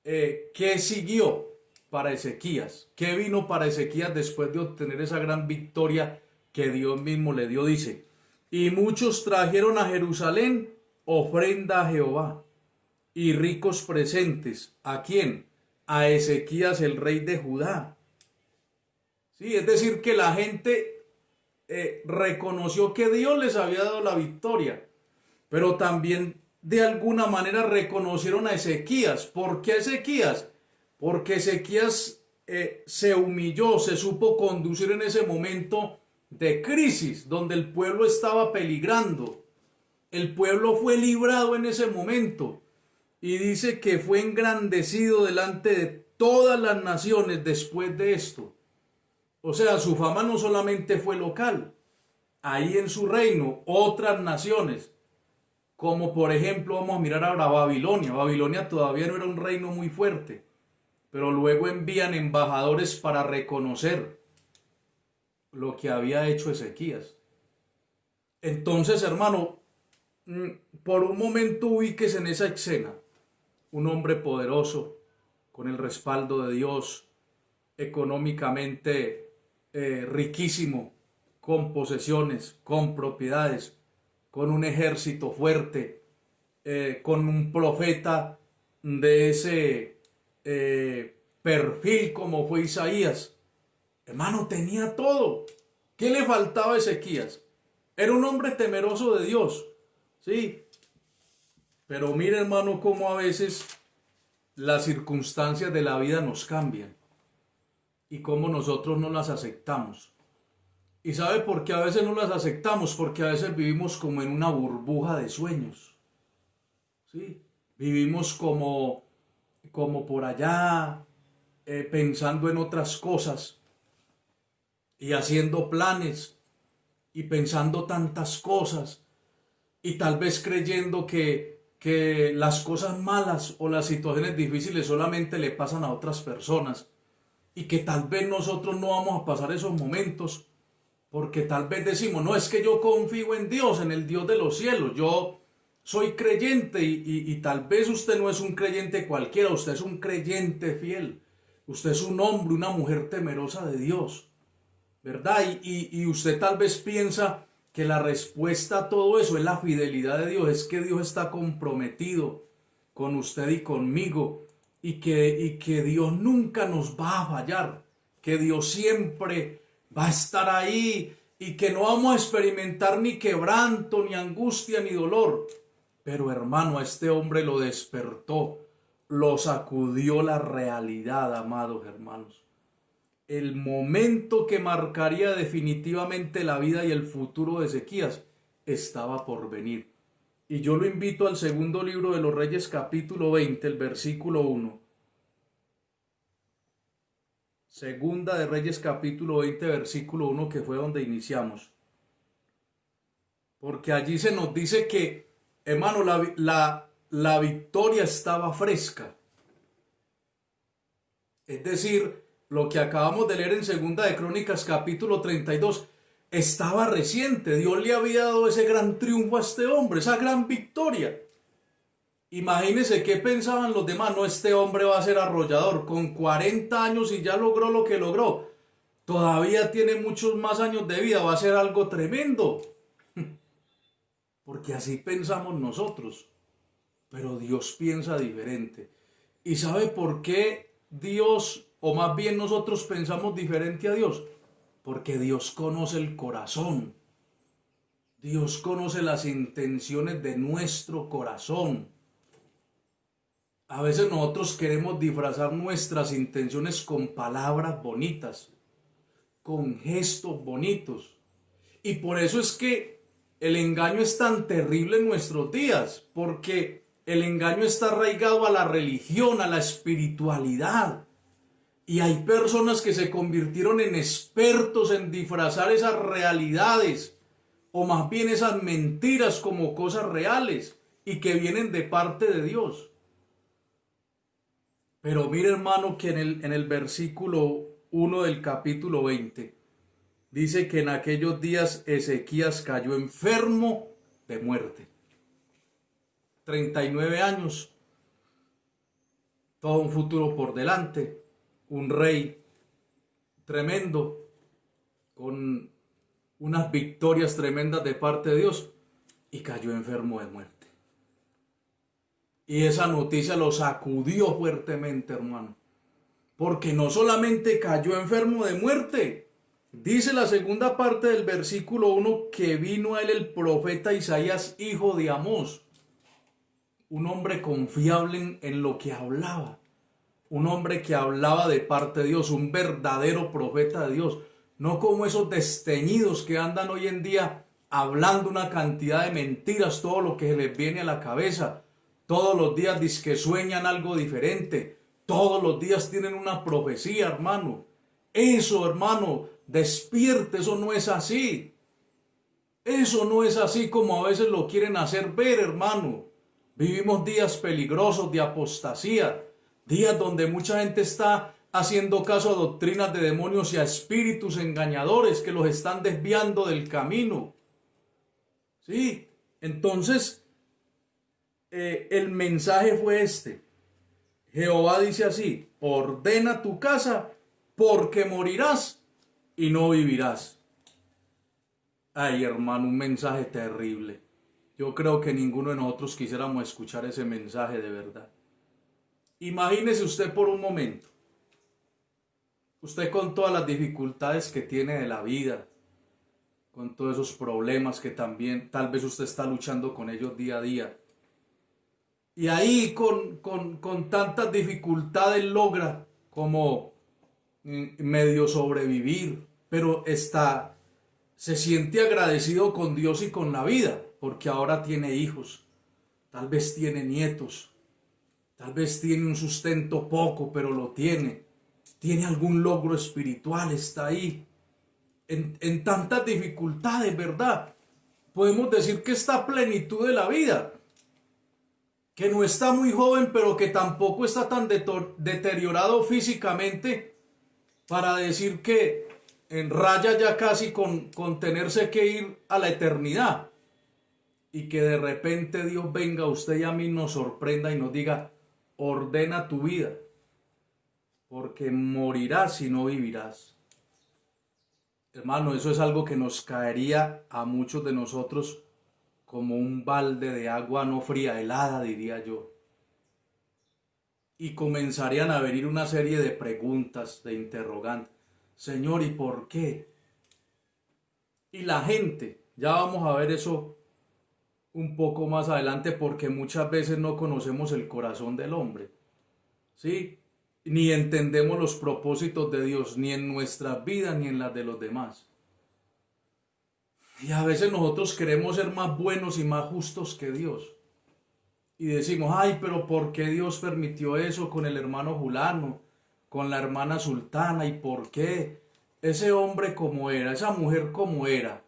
S1: ¿Qué siguió para Ezequías? ¿Qué vino para Ezequías después de obtener esa gran victoria que Dios mismo le dio? Dice, y muchos trajeron a Jerusalén ofrenda a Jehová y ricos presentes. ¿A quién? A Ezequías, el rey de Judá. Sí, es decir, que la gente reconoció que Dios les había dado la victoria, pero también de alguna manera reconocieron a Ezequías. ¿Por qué Ezequías? Porque Ezequías se humilló, se supo conducir en ese momento de crisis, donde el pueblo estaba peligrando. El pueblo fue librado en ese momento. Y dice que fue engrandecido delante de todas las naciones después de esto. O sea, su fama no solamente fue local. Ahí en su reino, otras naciones, como por ejemplo, vamos a mirar ahora Babilonia. Babilonia todavía no era un reino muy fuerte, pero luego envían embajadores para reconocer lo que había hecho Ezequías. Entonces, hermano, por un momento ubíquese en esa escena. Un hombre poderoso, con el respaldo de Dios, económicamente riquísimo, con posesiones, con propiedades, con un ejército fuerte, con un profeta de ese perfil como fue Isaías. Hermano, tenía todo. ¿Qué le faltaba a Ezequías? Era un hombre temeroso de Dios, ¿sí? Pero mire, hermano, cómo a veces las circunstancias de la vida nos cambian y cómo nosotros no las aceptamos. ¿Y sabe por qué a veces no las aceptamos? Porque a veces vivimos como en una burbuja de sueños, ¿sí? Vivimos como por allá, pensando en otras cosas y haciendo planes y pensando tantas cosas y tal vez creyendo que las cosas malas o las situaciones difíciles solamente le pasan a otras personas y que tal vez nosotros no vamos a pasar esos momentos porque tal vez decimos, no, es que yo confío en Dios, en el Dios de los cielos, yo soy creyente y tal vez usted no es un creyente cualquiera, usted es un creyente fiel, usted es un hombre, una mujer temerosa de Dios, ¿verdad? Y usted tal vez piensa que la respuesta a todo eso es la fidelidad de Dios, es que Dios está comprometido con usted y conmigo y que Dios nunca nos va a fallar, que Dios siempre va a estar ahí y que no vamos a experimentar ni quebranto, ni angustia, ni dolor. Pero hermano, a este hombre lo despertó, lo sacudió la realidad, amados hermanos. El momento que marcaría definitivamente la vida y el futuro de Ezequías estaba por venir. Y yo lo invito al segundo libro de los Reyes, capítulo 20, el versículo 1. Segunda de Reyes, capítulo 20, versículo 1, que fue donde iniciamos. Porque allí se nos dice que, hermano, la victoria estaba fresca. Es decir, lo que acabamos de leer en Segunda de Crónicas, capítulo 32, estaba reciente. Dios le había dado ese gran triunfo a este hombre, esa gran victoria. Imagínense qué pensaban los demás. No, este hombre va a ser arrollador. Con 40 años y ya logró lo que logró. Todavía tiene muchos más años de vida. Va a ser algo tremendo. Porque así pensamos nosotros. Pero Dios piensa diferente. ¿Y sabe por qué Dios, o más bien nosotros pensamos diferente a Dios? Porque Dios conoce el corazón. Dios conoce las intenciones de nuestro corazón. A veces nosotros queremos disfrazar nuestras intenciones con palabras bonitas, con gestos bonitos. Y por eso es que el engaño es tan terrible en nuestros días, porque el engaño está arraigado a la religión, a la espiritualidad. Y hay personas que se convirtieron en expertos en disfrazar esas realidades, o más bien esas mentiras como cosas reales y que vienen de parte de Dios. Pero mire, hermano, que en el versículo 1 del capítulo 20 dice que en aquellos días Ezequías cayó enfermo de muerte. 39 años, todo un futuro por delante, un rey tremendo, con unas victorias tremendas de parte de Dios, y cayó enfermo de muerte. Y esa noticia lo sacudió fuertemente, hermano. Porque no solamente cayó enfermo de muerte, dice la segunda parte del versículo 1 que vino a él el profeta Isaías, hijo de Amós. Un hombre confiable en lo que hablaba. Un hombre que hablaba de parte de Dios, un verdadero profeta de Dios. No como esos desteñidos que andan hoy en día hablando una cantidad de mentiras, todo lo que les viene a la cabeza. Todos los días dizque sueñan algo diferente. Todos los días tienen una profecía, hermano. Eso, hermano, despierte, eso no es así. Eso no es así como a veces lo quieren hacer ver, hermano. Vivimos días peligrosos de apostasía, días donde mucha gente está haciendo caso a doctrinas de demonios y a espíritus engañadores que los están desviando del camino. Sí, entonces el mensaje fue este. Jehová dice así: ordena tu casa porque morirás y no vivirás. Ay, hermano, un mensaje terrible. Yo creo que ninguno de nosotros quisiéramos escuchar ese mensaje de verdad. Imagínese usted por un momento. Usted con todas las dificultades que tiene de la vida, con todos esos problemas que también tal vez usted está luchando con ellos día a día. Y ahí con tantas dificultades logra como medio sobrevivir, pero se siente agradecido con Dios y con la vida, porque ahora tiene hijos, tal vez tiene nietos, tal vez tiene un sustento poco, pero lo tiene algún logro espiritual, está ahí, en tantas dificultades, ¿verdad? Podemos decir que está a plenitud de la vida, que no está muy joven, pero que tampoco está tan deteriorado físicamente para decir que en raya ya casi con tenerse que ir a la eternidad, y que de repente Dios venga a usted y a mí, nos sorprenda y nos diga: ordena tu vida, porque morirás y no vivirás. Hermano, eso es algo que nos caería a muchos de nosotros como un balde de agua no fría, helada, diría yo. Y comenzarían a venir una serie de preguntas, de interrogantes. Señor, ¿y por qué? Y la gente, ya vamos a ver eso un poco más adelante, porque muchas veces no conocemos el corazón del hombre, ¿sí? Ni entendemos los propósitos de Dios, ni en nuestras vidas, ni en las de los demás. Y a veces nosotros queremos ser más buenos y más justos que Dios. Y decimos, ay, pero ¿por qué Dios permitió eso con el hermano Julano, con la hermana Sultana? ¿Y por qué? Ese hombre como era, esa mujer como era,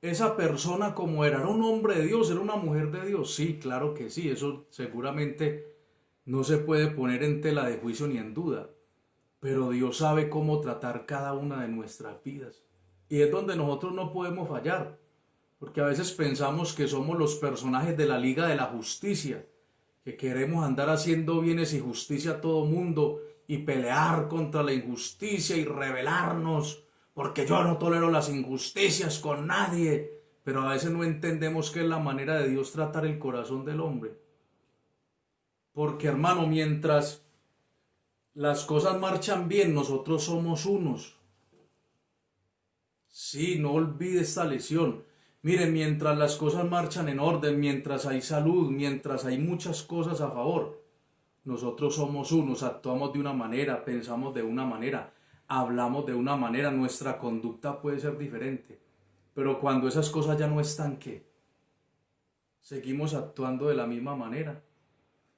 S1: esa persona como era un hombre de Dios, era una mujer de Dios. Sí, claro que sí, eso seguramente no se puede poner en tela de juicio ni en duda. Pero Dios sabe cómo tratar cada una de nuestras vidas. Y es donde nosotros no podemos fallar. Porque a veces pensamos que somos los personajes de la Liga de la Justicia, que queremos andar haciendo bienes y justicia a todo mundo y pelear contra la injusticia y rebelarnos, porque yo no tolero las injusticias con nadie. Pero a veces no entendemos que es la manera de Dios tratar el corazón del hombre. Porque hermano, mientras las cosas marchan bien, nosotros somos unos. Sí, no olvide esta lección. Miren, mientras las cosas marchan en orden, mientras hay salud, mientras hay muchas cosas a favor, nosotros somos unos, actuamos de una manera, pensamos de una manera, hablamos de una manera, nuestra conducta puede ser diferente. Pero cuando esas cosas ya no están, ¿qué? Seguimos actuando de la misma manera,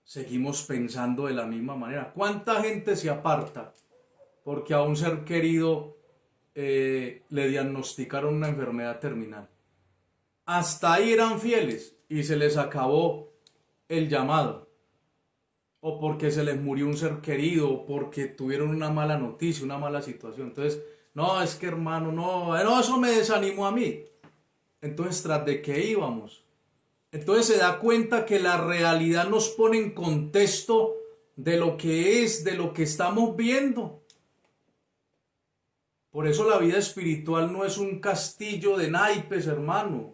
S1: seguimos pensando de la misma manera. ¿Cuánta gente se aparta porque a un ser querido le diagnosticaron una enfermedad terminal? Hasta ahí eran fieles y se les acabó el llamado. O porque se les murió un ser querido, o porque tuvieron una mala noticia, una mala situación. Entonces, no, es que hermano, no, no, eso me desanimó a mí. Entonces, ¿tras de qué íbamos? Entonces se da cuenta que la realidad nos pone en contexto de lo que es, de lo que estamos viendo. Por eso la vida espiritual no es un castillo de naipes, hermano.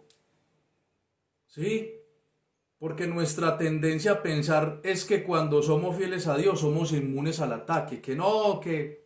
S1: ¿Sí? Porque nuestra tendencia a pensar es que cuando somos fieles a Dios somos inmunes al ataque, que no, que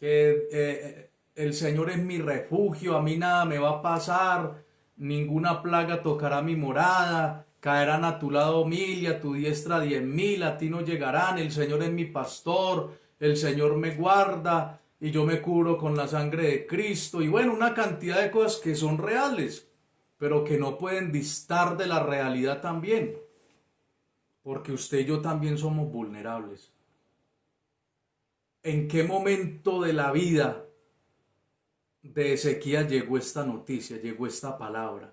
S1: el Señor es mi refugio, a mí nada me va a pasar, ninguna plaga tocará mi morada, caerán a tu lado 1000 y a tu diestra 10.000, a ti no llegarán, el Señor es mi pastor, el Señor me guarda y yo me cubro con la sangre de Cristo, y bueno, una cantidad de cosas que son reales, pero que no pueden distar de la realidad también, porque usted y yo también somos vulnerables. ¿En qué momento de la vida de Ezequías llegó esta noticia, llegó esta palabra?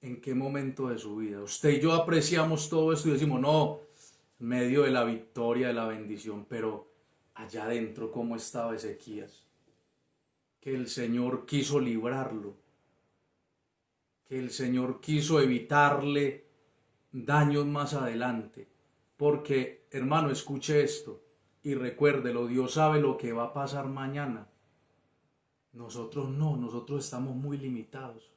S1: ¿En qué momento de su vida? Usted y yo apreciamos todo esto y decimos, no, en medio de la victoria, de la bendición, pero allá adentro, ¿cómo estaba Ezequías? Que el Señor quiso librarlo, que el Señor quiso evitarle daños más adelante. Porque, hermano, escuche esto y recuérdelo, Dios sabe lo que va a pasar mañana. Nosotros no, nosotros estamos muy limitados.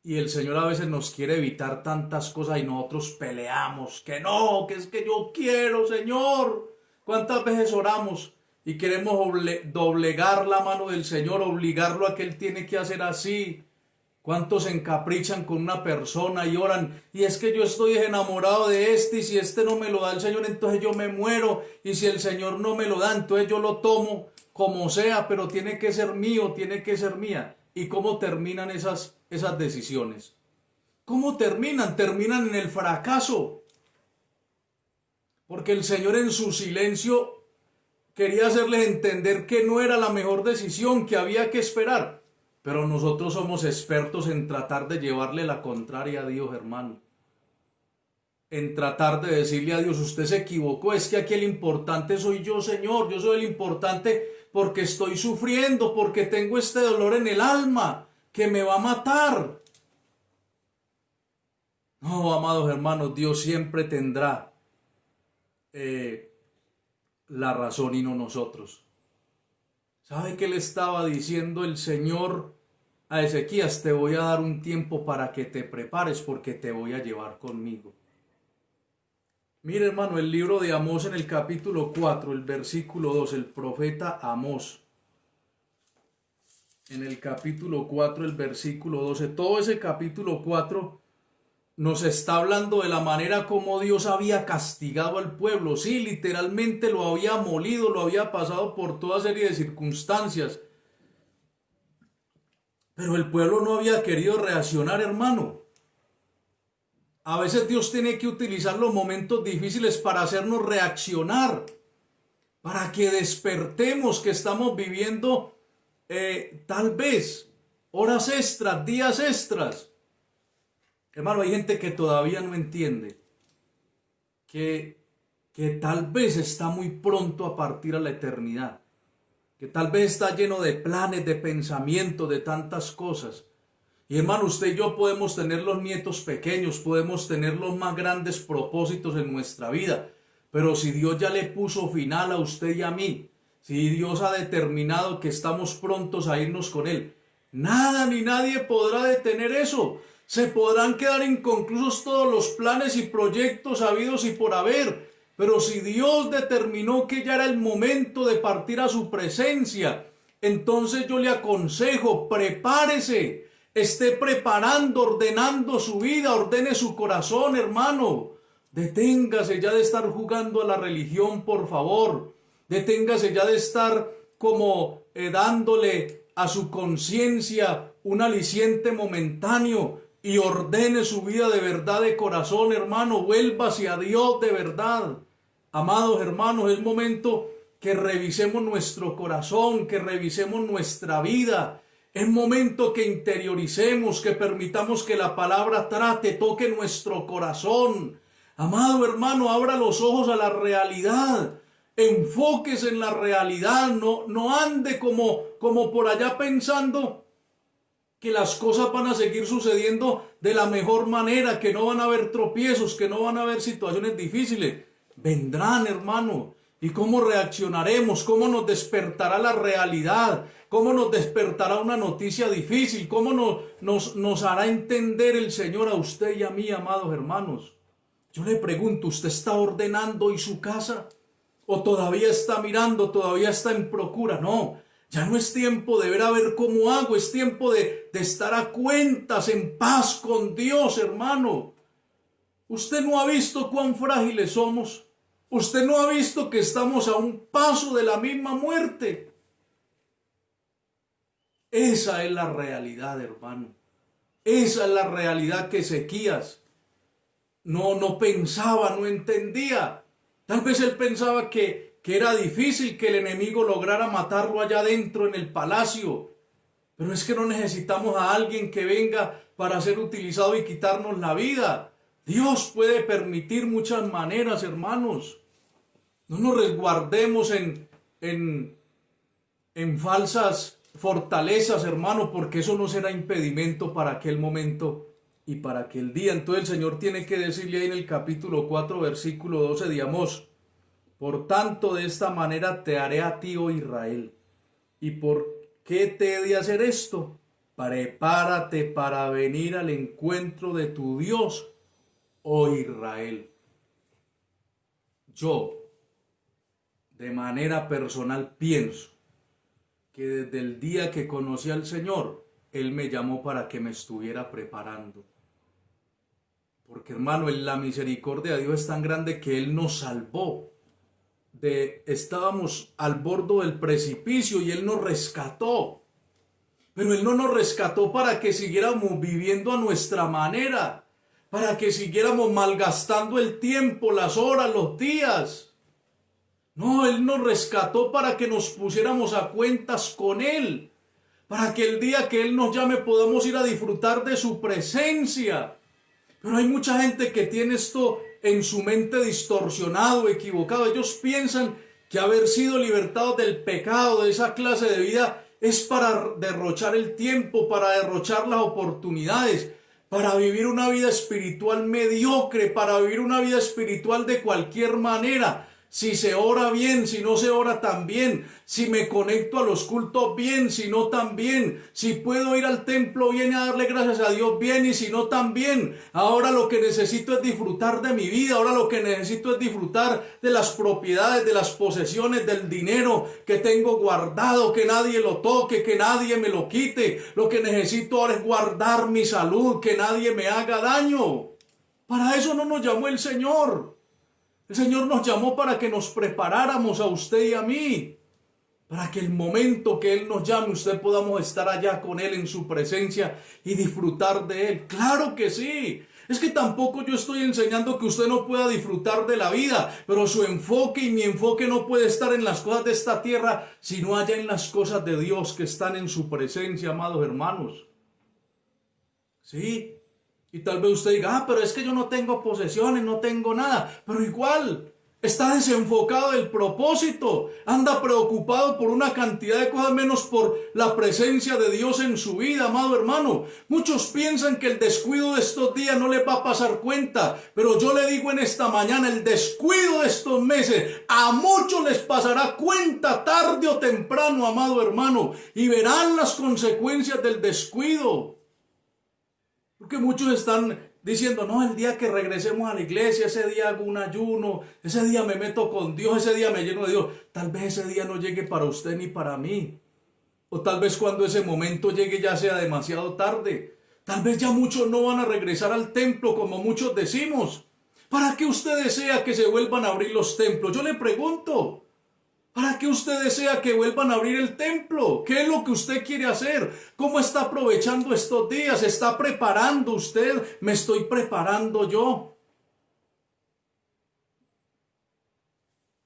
S1: Y el Señor a veces nos quiere evitar tantas cosas y nosotros peleamos, que no, que es que yo quiero, Señor. ¿Cuántas veces oramos y queremos doblegar la mano del Señor, obligarlo a que Él tiene que hacer así? ¿Cuántos se encaprichan con una persona y oran? Y es que yo estoy enamorado de este, y si este no me lo da el Señor, entonces yo me muero. Y si el Señor no me lo da, entonces yo lo tomo como sea, pero tiene que ser mío, tiene que ser mía. ¿Y cómo terminan esas decisiones? ¿Cómo terminan? Terminan en el fracaso. Porque el Señor en su silencio quería hacerles entender que no era la mejor decisión, que había que esperar. Pero nosotros somos expertos en tratar de llevarle la contraria a Dios, hermano. En tratar de decirle a Dios, usted se equivocó, es que aquí el importante soy yo, Señor. Yo soy el importante porque estoy sufriendo, porque tengo este dolor en el alma que me va a matar. No, amados hermanos, Dios siempre tendrá la razón y no nosotros. ¿Sabe qué le estaba diciendo el Señor a Ezequías? Te voy a dar un tiempo para que te prepares porque te voy a llevar conmigo. Mire, hermano, el libro de Amós en el capítulo 4, el versículo 2, el profeta Amós. En el capítulo 4, el versículo 12, todo ese capítulo 4 nos está hablando de la manera como Dios había castigado al pueblo. Sí, literalmente lo había molido, lo había pasado por toda serie de circunstancias. Pero el pueblo no había querido reaccionar, hermano. A veces Dios tiene que utilizar los momentos difíciles para hacernos reaccionar, para que despertemos que estamos viviendo tal vez horas extras, días extras. Hermano, hay gente que todavía no entiende que tal vez está muy pronto a partir a la eternidad, que tal vez está lleno de planes, de pensamientos, de tantas cosas. Y hermano, usted y yo podemos tener los nietos pequeños, podemos tener los más grandes propósitos en nuestra vida, pero si Dios ya le puso final a usted y a mí, si Dios ha determinado que estamos prontos a irnos con Él, nada ni nadie podrá detener eso. Se podrán quedar inconclusos todos los planes y proyectos habidos y por haber, pero si Dios determinó que ya era el momento de partir a su presencia, entonces yo le aconsejo, prepárese, esté preparando, ordenando su vida, ordene su corazón, hermano. Deténgase ya de estar jugando a la religión, por favor. Deténgase ya de estar como dándole a su conciencia un aliciente momentáneo y ordene su vida de verdad de corazón, hermano. Vuélvase a Dios de verdad. Amados hermanos, es momento que revisemos nuestro corazón, que revisemos nuestra vida. Es momento que interioricemos, que permitamos que la palabra trate, toque nuestro corazón. Amado hermano, abra los ojos a la realidad. Enfóquese en la realidad, no ande como por allá pensando que las cosas van a seguir sucediendo de la mejor manera, que no van a haber tropiezos, que no van a haber situaciones difíciles. Vendrán, hermano. ¿Y cómo reaccionaremos? ¿Cómo nos despertará la realidad? ¿Cómo nos despertará una noticia difícil? ¿Cómo nos hará entender el Señor a usted y a mí, amados hermanos? Yo le pregunto, ¿usted está ordenando hoy su casa? ¿O todavía está mirando, todavía está en procura? No, ya no es tiempo de ver a ver cómo hago, es tiempo de estar a cuentas, en paz con Dios, hermano. Usted no ha visto cuán frágiles somos. Usted no ha visto que estamos a un paso de la misma muerte. Esa es la realidad, hermano. Esa es la realidad que Ezequías no pensaba, no entendía. Tal vez él pensaba que era difícil que el enemigo lograra matarlo allá adentro en el palacio. Pero es que no necesitamos a alguien que venga para ser utilizado y quitarnos la vida. Dios puede permitir muchas maneras, hermanos. No nos resguardemos en falsas fortalezas, hermano, porque eso no será impedimento para aquel momento y para aquel día. Entonces el Señor tiene que decirle ahí en el capítulo 4, versículo 12 de Amós: por tanto, de esta manera te haré a ti, oh Israel. ¿Y por qué te he de hacer esto? Prepárate para venir al encuentro de tu Dios, oh Israel. Yo, de manera personal, pienso que desde el día que conocí al Señor, Él me llamó para que me estuviera preparando. Porque, hermano, la misericordia de Dios es tan grande que Él nos salvó. Estábamos al borde del precipicio y Él nos rescató. Pero Él no nos rescató para que siguiéramos viviendo a nuestra manera, para que siguiéramos malgastando el tiempo, las horas, los días. No, Él nos rescató para que nos pusiéramos a cuentas con Él, para que el día que Él nos llame podamos ir a disfrutar de su presencia. Pero hay mucha gente que tiene esto en su mente distorsionado, equivocado. Ellos piensan que haber sido libertados del pecado, de esa clase de vida, es para derrochar el tiempo, para derrochar las oportunidades, para vivir una vida espiritual mediocre, para vivir una vida espiritual de cualquier manera. Si se ora bien, si no se ora tan bien, si me conecto a los cultos bien, si no tan bien, si puedo ir al templo bien a darle gracias a Dios bien y si no tan bien. Ahora lo que necesito es disfrutar de mi vida, ahora lo que necesito es disfrutar de las propiedades, de las posesiones, del dinero que tengo guardado, que nadie lo toque, que nadie me lo quite. Lo que necesito ahora es guardar mi salud, que nadie me haga daño. Para eso no nos llamó el Señor. El Señor nos llamó para que nos preparáramos a usted y a mí. para que el momento que Él nos llame, usted podamos estar allá con Él en su presencia y disfrutar de Él. Claro que sí. Es que tampoco yo estoy enseñando que usted no pueda disfrutar de la vida, pero su enfoque y mi enfoque no puede estar en las cosas de esta tierra, sino allá en las cosas de Dios que están en su presencia, amados hermanos. Sí. Y tal vez usted diga, pero es que yo no tengo posesiones, no tengo nada, pero igual. Está desenfocado del propósito, anda preocupado por una cantidad de cosas menos por la presencia de Dios en su vida, amado hermano. Muchos piensan que el descuido de estos días no les va a pasar cuenta, pero yo le digo en esta mañana, el descuido de estos meses a muchos les pasará cuenta tarde o temprano, amado hermano, y verán las consecuencias del descuido. Porque muchos están diciendo, no, el día que regresemos a la iglesia, ese día hago un ayuno, ese día me meto con Dios, ese día me lleno de Dios. Tal vez ese día no llegue para usted ni para mí. O tal vez cuando ese momento llegue ya sea demasiado tarde. Tal vez ya muchos no van a regresar al templo como muchos decimos. ¿Para qué usted desea que se vuelvan a abrir los templos? Yo le pregunto. ¿Para qué usted desea que vuelvan a abrir el templo? ¿Qué es lo que usted quiere hacer? ¿Cómo está aprovechando estos días? ¿Se está preparando usted? ¿Me estoy preparando yo?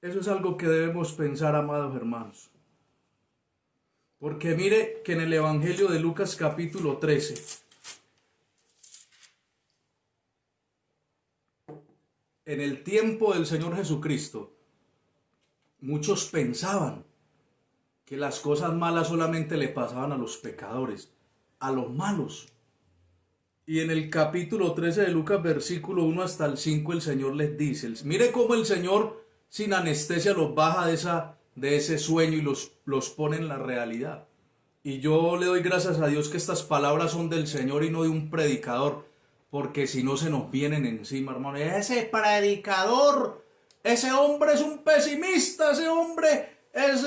S1: Eso es algo que debemos pensar, amados hermanos. Porque mire que en el Evangelio de Lucas capítulo 13, en el tiempo del Señor Jesucristo, muchos pensaban que las cosas malas solamente le pasaban a los pecadores, a los malos. Y en el capítulo 13 de Lucas, versículo 1 hasta el 5, el Señor les dice, mire cómo el Señor sin anestesia los baja de ese sueño y los pone en la realidad. Y yo le doy gracias a Dios que estas palabras son del Señor y no de un predicador, porque si no se nos vienen encima, hermano. Ese predicador, ese hombre es un pesimista, ese hombre es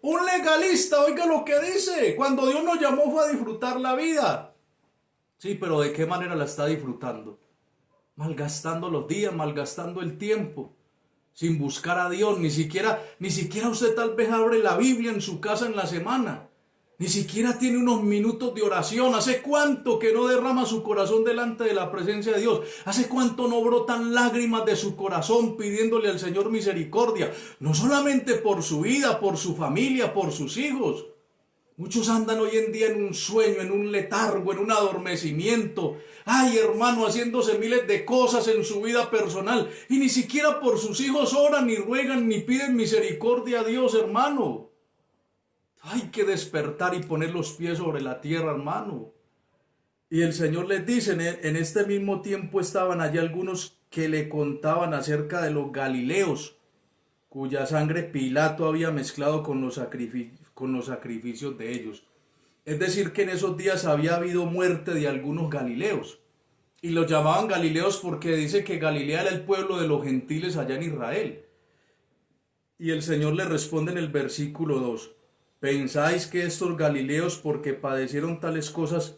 S1: un legalista, oiga lo que dice. Cuando Dios nos llamó fue a disfrutar la vida. Sí, pero ¿de qué manera la está disfrutando? Malgastando los días, malgastando el tiempo, sin buscar a Dios. Ni siquiera usted tal vez abre la Biblia en su casa en la semana. Ni siquiera tiene unos minutos de oración. ¿Hace cuánto que no derrama su corazón delante de la presencia de Dios? ¿Hace cuánto no brotan lágrimas de su corazón pidiéndole al Señor misericordia? No solamente por su vida, por su familia, por sus hijos. Muchos andan hoy en día en un sueño, en un letargo, en un adormecimiento. Ay, hermano, haciéndose miles de cosas en su vida personal. Y ni siquiera por sus hijos oran, ni ruegan, ni piden misericordia a Dios, hermano. Hay que despertar y poner los pies sobre la tierra, hermano. Y el Señor les dice, en este mismo tiempo estaban allí algunos que le contaban acerca de los galileos, cuya sangre Pilato había mezclado con los sacrificios de ellos. Es decir, que en esos días había habido muerte de algunos galileos. Y los llamaban galileos porque dice que Galilea era el pueblo de los gentiles allá en Israel. Y el Señor le responde en el versículo 2. ¿Pensáis que estos galileos, porque padecieron tales cosas,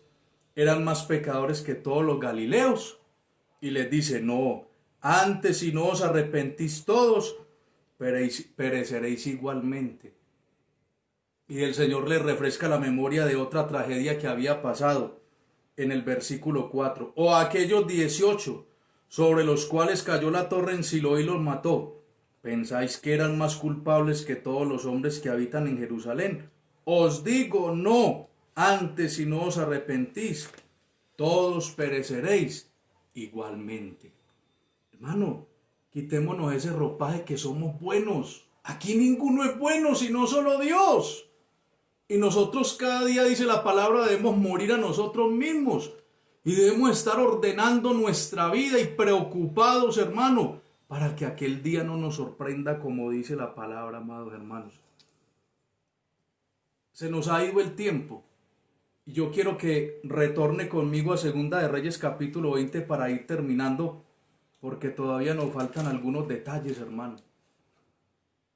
S1: eran más pecadores que todos los galileos? Y les dice, no, antes si no os arrepentís todos, pereceréis igualmente. Y el Señor les refresca la memoria de otra tragedia que había pasado en el versículo 4. O aquellos 18 sobre los cuales cayó la torre en Siloé y los mató. ¿Pensáis que eran más culpables que todos los hombres que habitan en Jerusalén? Os digo, no, antes si no os arrepentís, todos pereceréis igualmente. Hermano, quitémonos ese ropaje que somos buenos. Aquí ninguno es bueno, sino solo Dios. Y nosotros cada día, dice la palabra, debemos morir a nosotros mismos. Y debemos estar ordenando nuestra vida y preocupados, hermano, para que aquel día no nos sorprenda como dice la palabra, amados hermanos. Se nos ha ido el tiempo. Y yo quiero que retorne conmigo a Segunda de Reyes capítulo 20 para ir terminando, porque todavía nos faltan algunos detalles, hermano.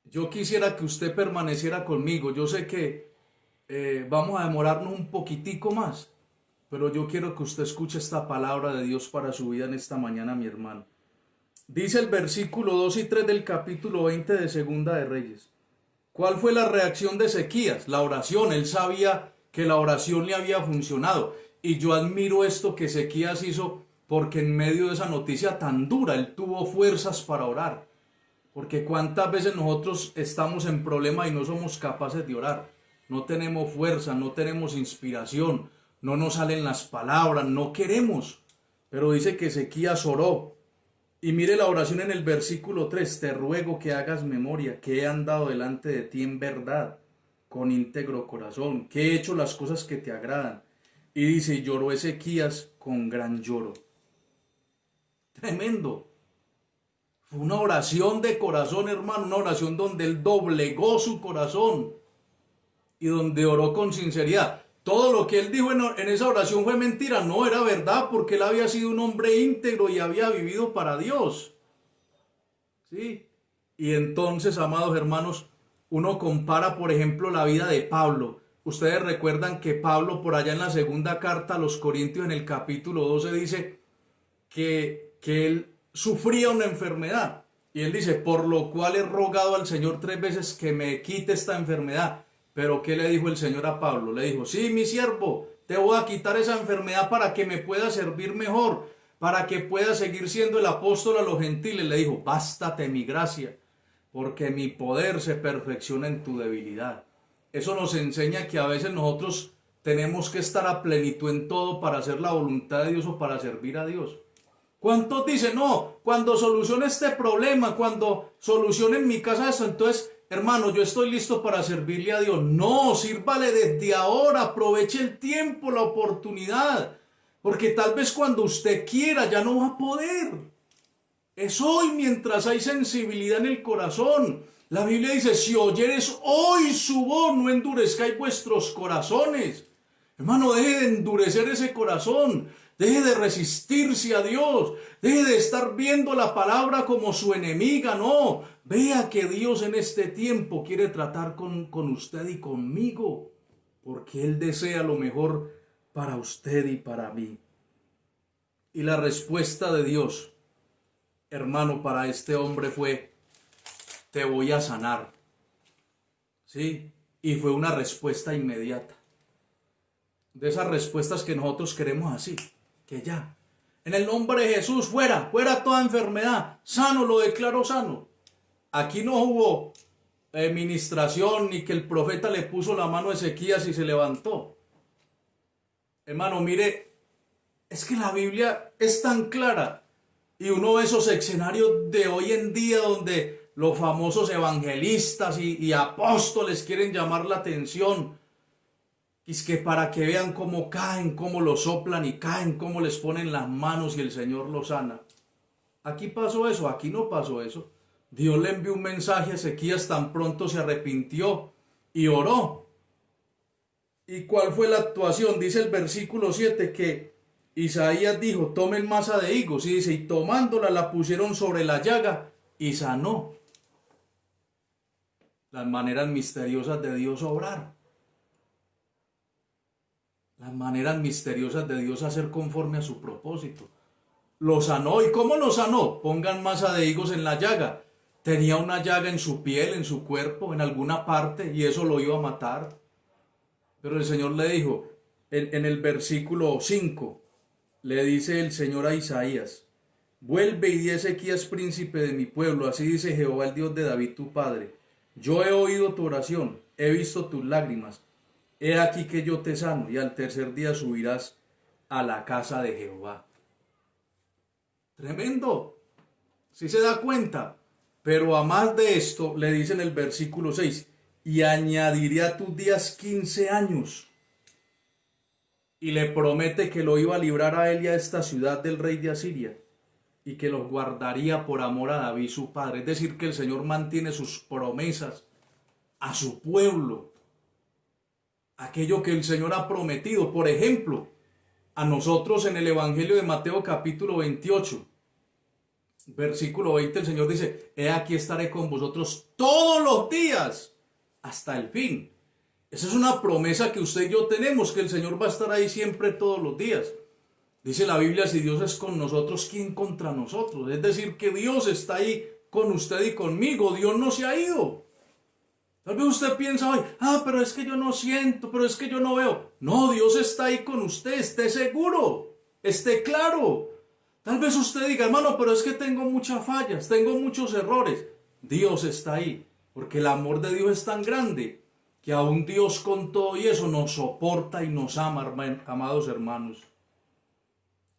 S1: Yo quisiera que usted permaneciera conmigo. Yo sé que vamos a demorarnos un poquitico más, pero yo quiero que usted escuche esta palabra de Dios para su vida en esta mañana, mi hermano. Dice el versículo 2 y 3 del capítulo 20 de Segunda de Reyes. ¿Cuál fue la reacción de Ezequías? La oración. Él sabía que la oración le había funcionado. Y yo admiro esto que Ezequías hizo, porque en medio de esa noticia tan dura, él tuvo fuerzas para orar. Porque cuántas veces nosotros estamos en problema y no somos capaces de orar. No tenemos fuerza, no tenemos inspiración, no nos salen las palabras, no queremos. Pero dice que Ezequías oró. Y mire la oración en el versículo 3: te ruego que hagas memoria, que he andado delante de ti en verdad, con íntegro corazón, que he hecho las cosas que te agradan. Y dice, y lloró Ezequías con gran lloro. Tremendo. Fue una oración de corazón, hermano, una oración donde él doblegó su corazón y donde oró con sinceridad. Todo lo que él dijo en esa oración fue mentira, no era verdad, porque él había sido un hombre íntegro y había vivido para Dios. ¿Sí? Y entonces, amados hermanos, uno compara, por ejemplo, la vida de Pablo. Ustedes recuerdan que Pablo, por allá en la segunda carta a los Corintios, en el capítulo 12, dice que él sufría una enfermedad. Y él dice, por lo cual he rogado al Señor 3 veces que me quite esta enfermedad. Pero ¿qué le dijo el Señor a Pablo? Le dijo, sí, mi siervo, te voy a quitar esa enfermedad para que me pueda servir mejor, para que pueda seguir siendo el apóstol a los gentiles. Le dijo, bástate mi gracia, porque mi poder se perfecciona en tu debilidad. Eso nos enseña que a veces nosotros tenemos que estar a plenitud en todo para hacer la voluntad de Dios o para servir a Dios. ¿Cuántos dicen, no, cuando solucione este problema, cuando solucione en mi casa esto, entonces, hermano, yo estoy listo para servirle a Dios? No, sírvale desde ahora, aproveche el tiempo, la oportunidad, porque tal vez cuando usted quiera ya no va a poder. Es hoy mientras hay sensibilidad en el corazón. La Biblia dice, si oyeres hoy su voz, no endurezcáis vuestros corazones. Hermano, deje de endurecer ese corazón. Deje de resistirse a Dios. Deje de estar viendo la palabra como su enemiga. No, vea que Dios en este tiempo quiere tratar con usted y conmigo. Porque Él desea lo mejor para usted y para mí. Y la respuesta de Dios, hermano, para este hombre fue, te voy a sanar. ¿Sí? Y fue una respuesta inmediata. De esas respuestas que nosotros queremos así. Que ya, en el nombre de Jesús, fuera toda enfermedad, sano, lo declaro sano. Aquí no hubo ministración ni que el profeta le puso la mano a Ezequías y se levantó. Hermano, mire, es que la Biblia es tan clara y uno ve esos escenarios de hoy en día donde los famosos evangelistas y apóstoles quieren llamar la atención. Y es que para que vean cómo caen, cómo lo soplan y caen, cómo les ponen las manos y el Señor los sana. Aquí pasó eso, aquí no pasó eso. Dios le envió un mensaje a Ezequías, tan pronto se arrepintió y oró. ¿Y cuál fue la actuación? Dice el versículo 7 que Isaías dijo, tomen masa de higos. Y dice, y tomándola la pusieron sobre la llaga y sanó. Las maneras misteriosas de Dios obrar. Las maneras misteriosas de Dios hacer conforme a su propósito. Lo sanó. ¿Y cómo lo sanó? Pongan masa de higos en la llaga. Tenía una llaga en su piel, en su cuerpo, en alguna parte, y eso lo iba a matar. Pero el Señor le dijo, en el versículo 5, le dice el Señor a Isaías, vuelve y di a Ezequías príncipe de mi pueblo, así dice Jehová el Dios de David tu padre. Yo he oído tu oración, he visto tus lágrimas. He aquí que yo te sano y al tercer día subirás a la casa de Jehová. Tremendo. ¿Sí se da cuenta? Pero a más de esto le dice en el versículo 6, y añadiré a tus días 15 años. Y le promete que lo iba a librar a él y a esta ciudad del rey de Asiria y que los guardaría por amor a David su padre. Es decir, que el Señor mantiene sus promesas a su pueblo. Aquello que el Señor ha prometido. Por ejemplo, a nosotros en el Evangelio de Mateo capítulo 28, versículo 20, el Señor dice, he aquí estaré con vosotros todos los días hasta el fin. Esa es una promesa que usted y yo tenemos, que el Señor va a estar ahí siempre todos los días. Dice la Biblia, si Dios es con nosotros, ¿quién contra nosotros? Es decir, que Dios está ahí con usted y conmigo. Dios no se ha ido. Tal vez usted piensa hoy, pero es que yo no siento, pero es que yo no veo. No, Dios está ahí con usted, esté seguro, esté claro. Tal vez usted diga, hermano, pero es que tengo muchas fallas, tengo muchos errores. Dios está ahí, porque el amor de Dios es tan grande que aún Dios con todo y eso nos soporta y nos ama, amados hermanos.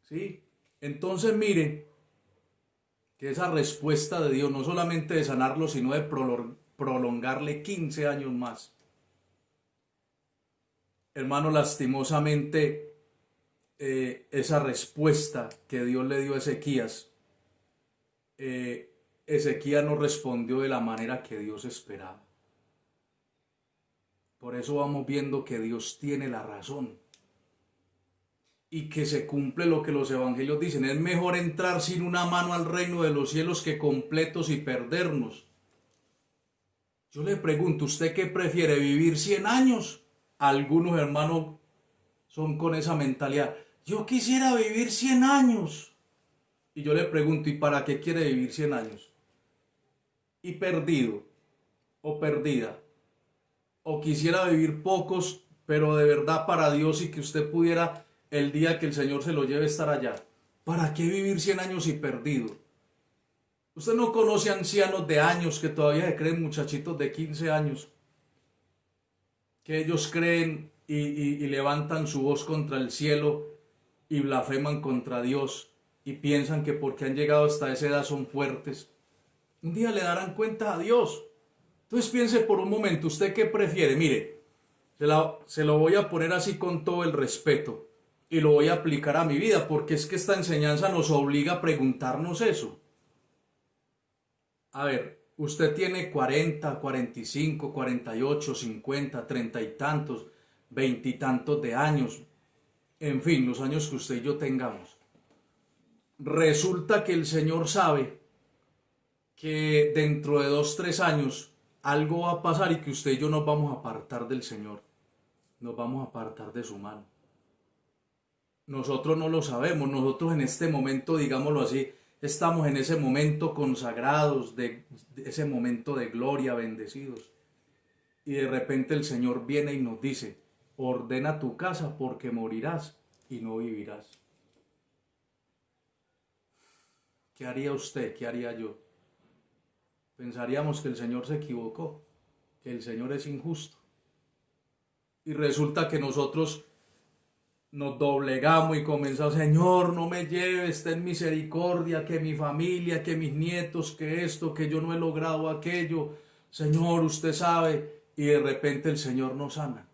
S1: ¿Sí? Entonces mire que esa respuesta de Dios no solamente de sanarlo, sino de prolongarle 15 años más. Hermano, lastimosamente, esa respuesta que Dios le dio a Ezequías, Ezequías no respondió de la manera que Dios esperaba. Por eso vamos viendo que Dios tiene la razón y que se cumple lo que los evangelios dicen. Es mejor entrar sin una mano al reino de los cielos que completos y perdernos. Yo le pregunto, ¿usted qué prefiere, vivir 100 años? Algunos hermanos son con esa mentalidad. Yo quisiera vivir 100 años. Y yo le pregunto, ¿y para qué quiere vivir 100 años? ¿Y perdido o perdida? ¿O quisiera vivir pocos, pero de verdad para Dios y que usted pudiera el día que el Señor se lo lleve estar allá? ¿Para qué vivir 100 años y perdido? Usted no conoce ancianos de años que todavía se creen muchachitos de 15 años, que ellos creen y levantan su voz contra el cielo y blasfeman contra Dios y piensan que porque han llegado hasta esa edad son fuertes. Un día le darán cuenta a Dios. Entonces piense por un momento, ¿usted qué prefiere? Mire, se lo voy a poner así con todo el respeto y lo voy a aplicar a mi vida, porque es que esta enseñanza nos obliga a preguntarnos eso. A ver, usted tiene 40, 45, 48, 50, 30 y tantos, 20 y tantos de años, en fin, los años que usted y yo tengamos. Resulta que el Señor sabe que dentro de 2, 3 años algo va a pasar y que usted y yo nos vamos a apartar del Señor, nos vamos a apartar de su mano. Nosotros no lo sabemos, nosotros en este momento, digámoslo así, estamos en ese momento consagrados, de ese momento de gloria, bendecidos. Y de repente el Señor viene y nos dice, ordena tu casa porque morirás y no vivirás. ¿Qué haría usted? ¿Qué haría yo? Pensaríamos que el Señor se equivocó, que el Señor es injusto. Y resulta que nosotros nos doblegamos y comenzamos, Señor, no me lleves, ten misericordia, que mi familia, que mis nietos, que esto, que yo no he logrado aquello. Señor, usted sabe. Y de repente el Señor nos sana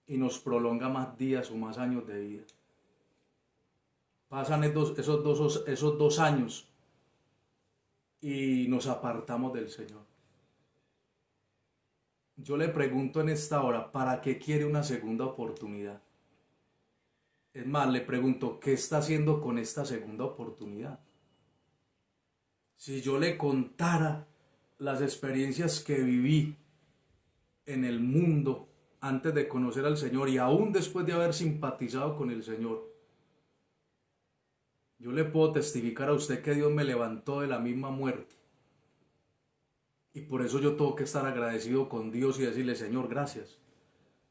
S1: y nos prolonga más días o más años de vida. Pasan esos dos años y nos apartamos del Señor. Yo le pregunto en esta hora, ¿para qué quiere una segunda oportunidad? Es más, le pregunto, ¿qué está haciendo con esta segunda oportunidad? Si yo le contara las experiencias que viví en el mundo antes de conocer al Señor y aún después de haber simpatizado con el Señor, yo le puedo testificar a usted que Dios me levantó de la misma muerte. Y por eso yo tengo que estar agradecido con Dios y decirle, Señor, gracias.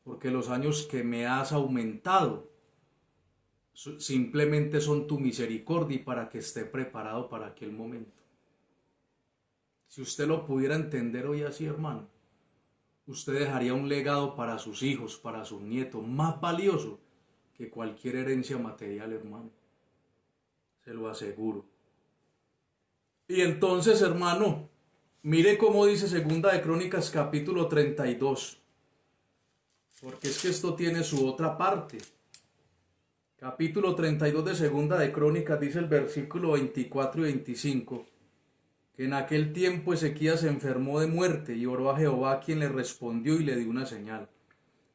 S1: Porque los años que me has aumentado simplemente son tu misericordia y para que esté preparado para aquel momento. Si usted lo pudiera entender hoy así, hermano, usted dejaría un legado para sus hijos, para sus nietos, más valioso que cualquier herencia material, hermano. Se lo aseguro. Y entonces, hermano, mire cómo dice Segunda de Crónicas capítulo 32. Porque es que esto tiene su otra parte. Capítulo 32 de Segunda de Crónicas dice el versículo 24 y 25. Que en aquel tiempo Ezequías se enfermó de muerte y oró a Jehová, quien le respondió y le dio una señal.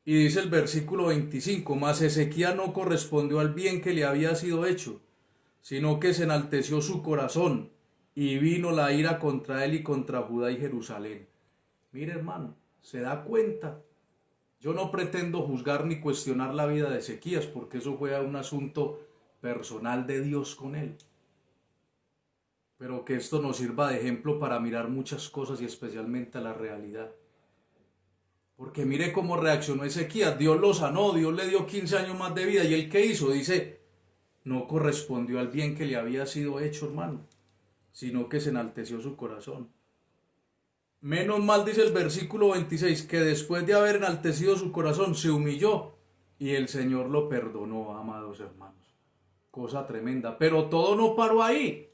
S1: Y dice el versículo 25, mas Ezequías no correspondió al bien que le había sido hecho, sino que se enalteció su corazón, y vino la ira contra él y contra Judá y Jerusalén. Mire, hermano, se da cuenta. Yo no pretendo juzgar ni cuestionar la vida de Ezequías, porque eso fue un asunto personal de Dios con él. pero que esto nos sirva de ejemplo para mirar muchas cosas y especialmente a la realidad. Porque mire cómo reaccionó Ezequías, Dios lo sanó, Dios le dio 15 años más de vida, y él qué hizo, dice, no correspondió al bien que le había sido hecho, hermano, sino que se enalteció su corazón. Menos mal dice el versículo 26, que después de haber enaltecido su corazón se humilló y el Señor lo perdonó, amados hermanos. Cosa tremenda, pero todo no paró ahí.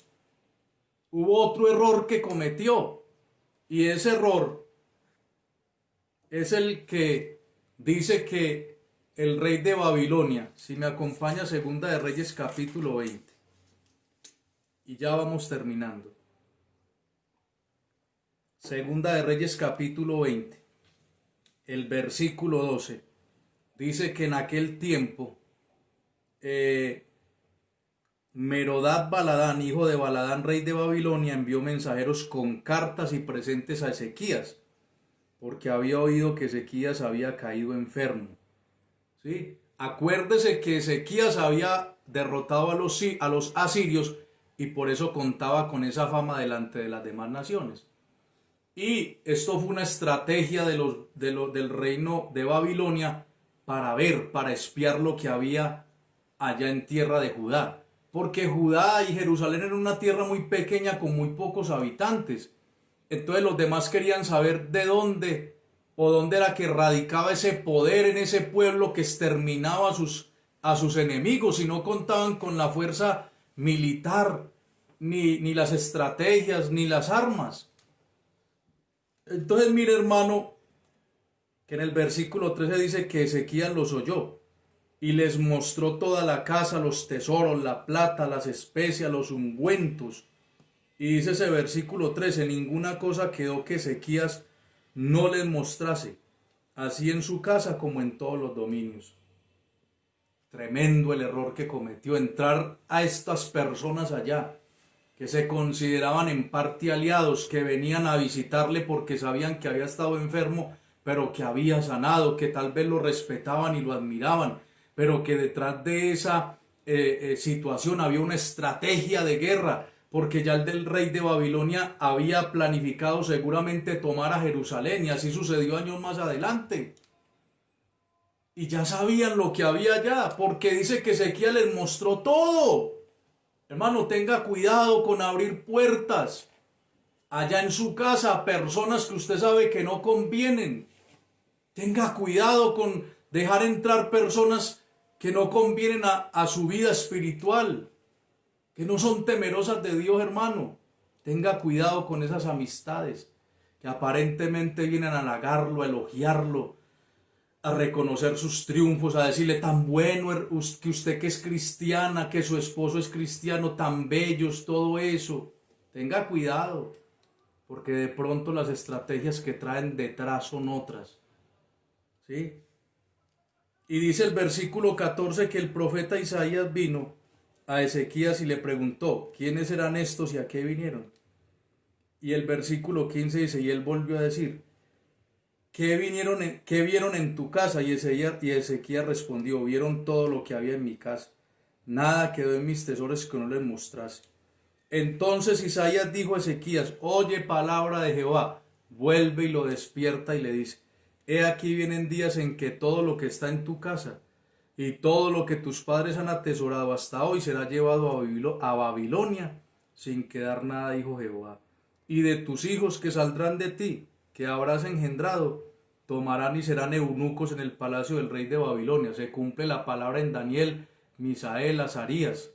S1: Hubo otro error que cometió, y ese error es el que dice que el rey de Babilonia, si me acompaña, Segunda de Reyes capítulo 20, y ya vamos terminando. Segunda de Reyes capítulo 20, el versículo 12, dice que en aquel tiempo Merodach Baladán, hijo de Baladán, rey de Babilonia, envió mensajeros con cartas y presentes a Ezequías, porque había oído que Ezequías había caído enfermo. ¿Sí? Acuérdese que Ezequías había derrotado a los asirios y por eso contaba con esa fama delante de las demás naciones. Y esto fue una estrategia del reino de Babilonia para espiar lo que había allá en tierra de Judá. Porque Judá y Jerusalén eran una tierra muy pequeña con muy pocos habitantes. Entonces los demás querían saber de dónde o dónde era que radicaba ese poder en ese pueblo que exterminaba a sus enemigos, y no contaban con la fuerza militar, ni las estrategias, ni las armas. Entonces mire, hermano, que en el versículo 13 dice que Ezequías los oyó y les mostró toda la casa, los tesoros, la plata, las especias, los ungüentos. Y dice ese versículo 13, ninguna cosa quedó que Ezequías no les mostrase, así en su casa como en todos los dominios. Tremendo el error que cometió, entrar a estas personas allá, que se consideraban en parte aliados, que venían a visitarle porque sabían que había estado enfermo, pero que había sanado, que tal vez lo respetaban y lo admiraban, pero que detrás de esa situación había una estrategia de guerra, porque ya el del rey de Babilonia había planificado seguramente tomar a Jerusalén, y así sucedió años más adelante. Y ya sabían lo que había allá, porque dice que Ezequías les mostró todo. Hermano, tenga cuidado con abrir puertas allá en su casa a personas que usted sabe que no convienen. Tenga cuidado con dejar entrar personas que no convienen a su vida espiritual, que no son temerosas de Dios, hermano. Tenga cuidado con esas amistades que aparentemente vienen a halagarlo, a elogiarlo, a reconocer sus triunfos, a decirle tan bueno que usted que es cristiana, que su esposo es cristiano, tan bellos, todo eso. Tenga cuidado, porque de pronto las estrategias que traen detrás son otras. ¿Sí? Y dice el versículo 14 que el profeta Isaías vino a Ezequías y le preguntó, ¿quiénes eran estos y a qué vinieron? Y el versículo 15 dice, y él volvió a decir, ¿qué vieron en tu casa? Y Ezequías respondió, vieron todo lo que había en mi casa. Nada quedó en mis tesoros que no les mostrase. Entonces Isaías dijo a Ezequías, oye palabra de Jehová, vuelve y lo despierta y le dice, he aquí vienen días en que todo lo que está en tu casa y todo lo que tus padres han atesorado hasta hoy será llevado a Babilonia sin quedar nada, dijo Jehová. Y de tus hijos que saldrán de ti, que habrás engendrado, tomarán y serán eunucos en el palacio del rey de Babilonia. Se cumple la palabra en Daniel, Misael, Azarías,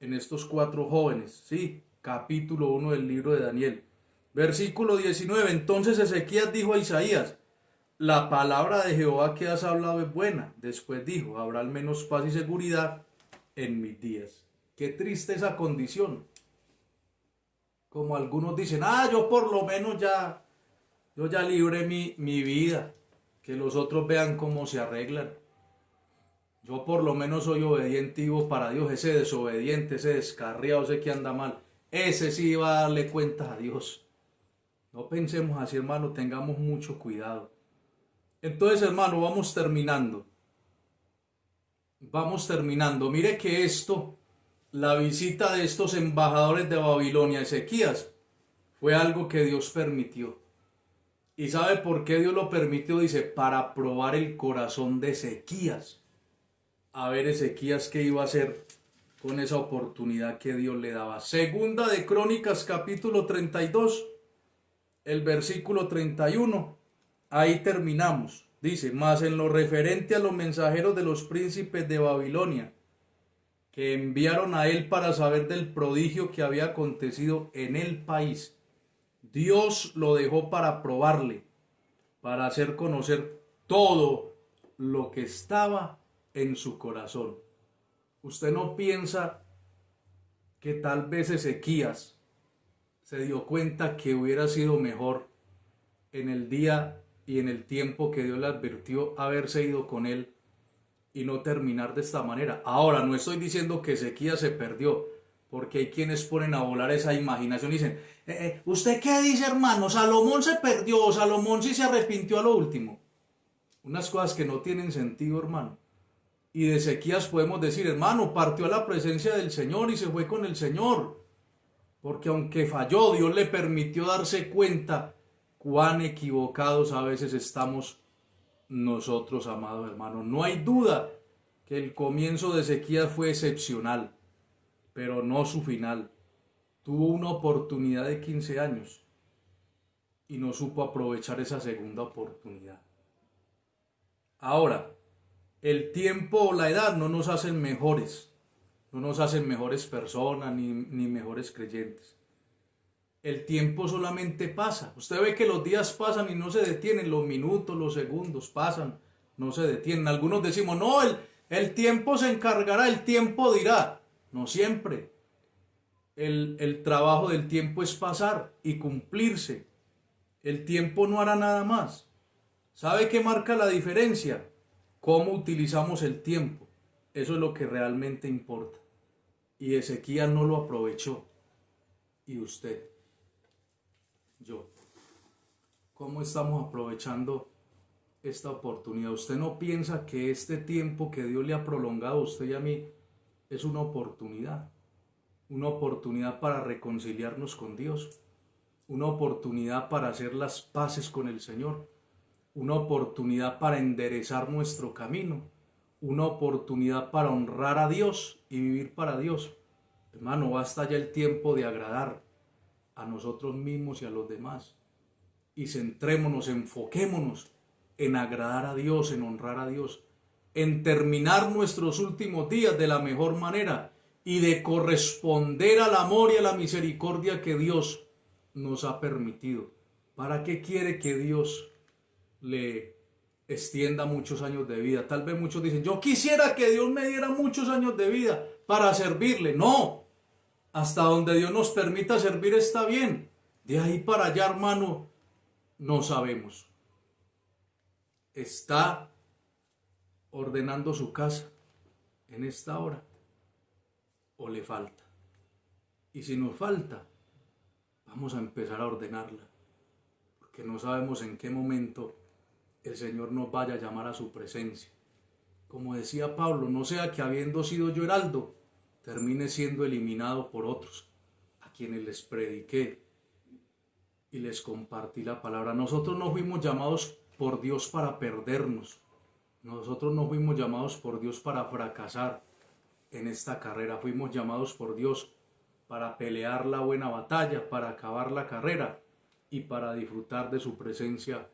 S1: en estos 4 jóvenes. Sí, capítulo 1 del libro de Daniel. Versículo 19. Entonces Ezequías dijo a Isaías, la palabra de Jehová que has hablado es buena. Después dijo, habrá al menos paz y seguridad en mis días. Qué triste esa condición. Como algunos dicen, yo por lo menos yo ya libré mi vida, que los otros vean cómo se arreglan. Yo por lo menos soy obediente y vivo para Dios. Ese desobediente, ese descarriado, ese que anda mal, ese sí va a darle cuentas a Dios. No pensemos así, hermano, tengamos mucho cuidado. Entonces, hermano, vamos terminando. Mire que esto la visita de estos embajadores de Babilonia a Ezequías fue algo que Dios permitió. ¿Y sabe por qué Dios lo permitió? Dice, para probar el corazón de Ezequías. A ver Ezequías qué iba a hacer con esa oportunidad que Dios le daba. Segunda de Crónicas, capítulo 32, el versículo 31. Ahí terminamos. Dice, mas en lo referente a los mensajeros de los príncipes de Babilonia, que enviaron a él para saber del prodigio que había acontecido en el país, Dios lo dejó para probarle, para hacer conocer todo lo que estaba en su corazón. ¿Usted no piensa que tal vez Ezequías se dio cuenta que hubiera sido mejor en el día y en el tiempo que Dios le advirtió haberse ido con él y no terminar de esta manera? Ahora, no estoy diciendo que Ezequías se perdió, porque hay quienes ponen a volar esa imaginación y dicen, ¿usted qué dice, hermano? Salomón se perdió, Salomón sí se arrepintió a lo último. Unas cosas que no tienen sentido, hermano. Y de Ezequías podemos decir, hermano, partió a la presencia del Señor y se fue con el Señor. Porque aunque falló, Dios le permitió darse cuenta cuán equivocados a veces estamos nosotros, amados hermanos. No hay duda que el comienzo de Ezequías fue excepcional, pero no su final. Tuvo una oportunidad de 15 años y no supo aprovechar esa segunda oportunidad. Ahora, el tiempo o la edad no nos hacen mejores, no nos hacen mejores personas ni mejores creyentes. El tiempo solamente pasa. Usted ve que los días pasan y no se detienen, los minutos, los segundos pasan, no se detienen. Algunos decimos, no, el tiempo se encargará, el tiempo dirá. No siempre. El trabajo del tiempo es pasar y cumplirse. El tiempo no hará nada más. ¿Sabe qué marca la diferencia? Cómo utilizamos el tiempo. Eso es lo que realmente importa. Y Ezequías no lo aprovechó. ¿Y usted? Yo. ¿Cómo estamos aprovechando esta oportunidad? ¿Usted no piensa que este tiempo que Dios le ha prolongado a usted y a mí es una oportunidad? Una oportunidad para reconciliarnos con Dios. Una oportunidad para hacer las paces con el Señor. Una oportunidad para enderezar nuestro camino. Una oportunidad para honrar a Dios y vivir para Dios. Hermano, basta ya el tiempo de agradar a nosotros mismos y a los demás. Y centrémonos, enfoquémonos en agradar a Dios, en honrar a Dios, en terminar nuestros últimos días de la mejor manera y de corresponder al amor y a la misericordia que Dios nos ha permitido. ¿Para qué quiere que Dios le extienda muchos años de vida? Tal vez muchos dicen, yo quisiera que Dios me diera muchos años de vida para servirle. No, hasta donde Dios nos permita servir está bien. De ahí para allá, hermano, no sabemos. ¿Está ordenando su casa en esta hora o le falta? Y si nos falta, vamos a empezar a ordenarla, porque no sabemos en qué momento el Señor nos vaya a llamar a su presencia. Como decía Pablo, no sea que habiendo sido yo heraldo, termine siendo eliminado por otros, a quienes les prediqué y les compartí la palabra. Nosotros no fuimos llamados por Dios para perdernos. Nosotros no fuimos llamados por Dios para fracasar en esta carrera. Fuimos llamados por Dios para pelear la buena batalla, para acabar la carrera y para disfrutar de su presencia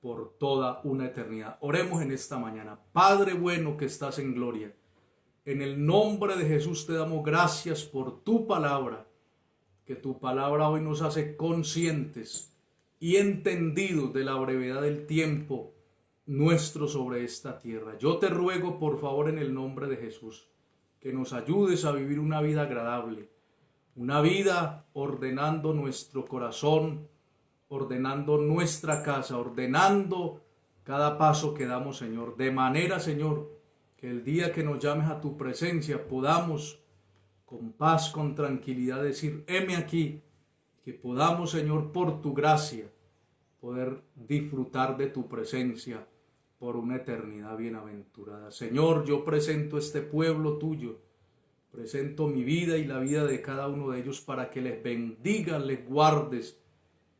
S1: por toda una eternidad. Oremos en esta mañana. Padre bueno que estás en gloria, en el nombre de Jesús te damos gracias por tu palabra, que tu palabra hoy nos hace conscientes y entendidos de la brevedad del tiempo nuestro sobre esta tierra. Yo te ruego, por favor, en el nombre de Jesús, que nos ayudes a vivir una vida agradable, una vida ordenando nuestro corazón, ordenando nuestra casa, ordenando cada paso que damos, Señor, de manera, Señor, que el día que nos llames a tu presencia podamos con paz, con tranquilidad decir, heme aquí, que podamos, Señor, por tu gracia, poder disfrutar de tu presencia por una eternidad bienaventurada. Señor, yo presento este pueblo tuyo, Presento mi vida y la vida de cada uno de ellos para que les bendigas, les guardes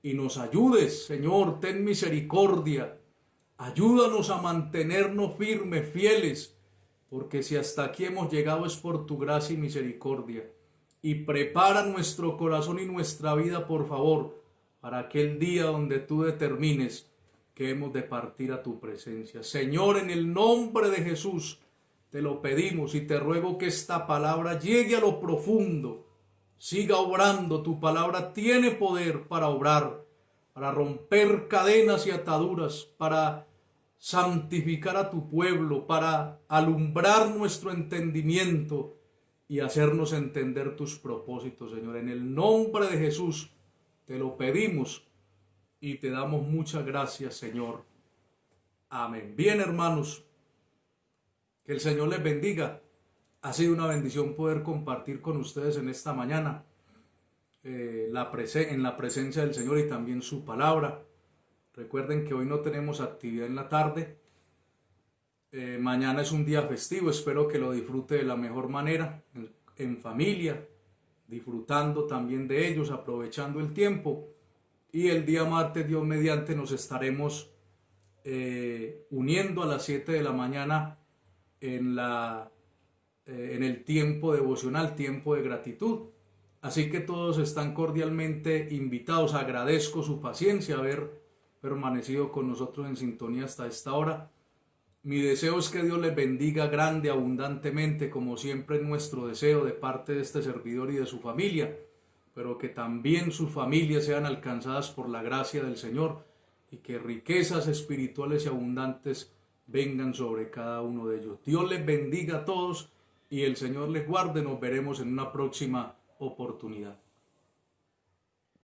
S1: y nos ayudes. Señor, ten misericordia. Ayúdanos a mantenernos firmes, fieles, porque si hasta aquí hemos llegado es por tu gracia y misericordia. Y prepara nuestro corazón y nuestra vida, por favor, para aquel día donde tú determines que hemos de partir a tu presencia. Señor, en el nombre de Jesús, te lo pedimos y te ruego que esta palabra llegue a lo profundo, siga obrando. Tu palabra tiene poder para obrar, para romper cadenas y ataduras, para santificar a tu pueblo, para alumbrar nuestro entendimiento y hacernos entender tus propósitos, Señor. En el nombre de Jesús te lo pedimos y te damos muchas gracias, Señor. Amén. Bien, hermanos, que el Señor les bendiga. Ha sido una bendición poder compartir con ustedes en esta mañana en la presencia del Señor y también su palabra. Recuerden que hoy no tenemos actividad en la tarde. Mañana es un día festivo. Espero que lo disfrute de la mejor manera, en familia, disfrutando también de ellos, aprovechando el tiempo. Y el día martes, Dios mediante, nos estaremos uniendo a las 7 de la mañana en el tiempo devocional, tiempo de gratitud. Así que todos están cordialmente invitados. Agradezco su paciencia, haber permanecido con nosotros en sintonía hasta esta hora. Mi deseo es que Dios les bendiga grande, abundantemente, como siempre es nuestro deseo de parte de este servidor y de su familia, pero que también sus familias sean alcanzadas por la gracia del Señor y que riquezas espirituales y abundantes vengan sobre cada uno de ellos. Dios les bendiga a todos y el Señor les guarde. Nos veremos en una próxima oportunidad.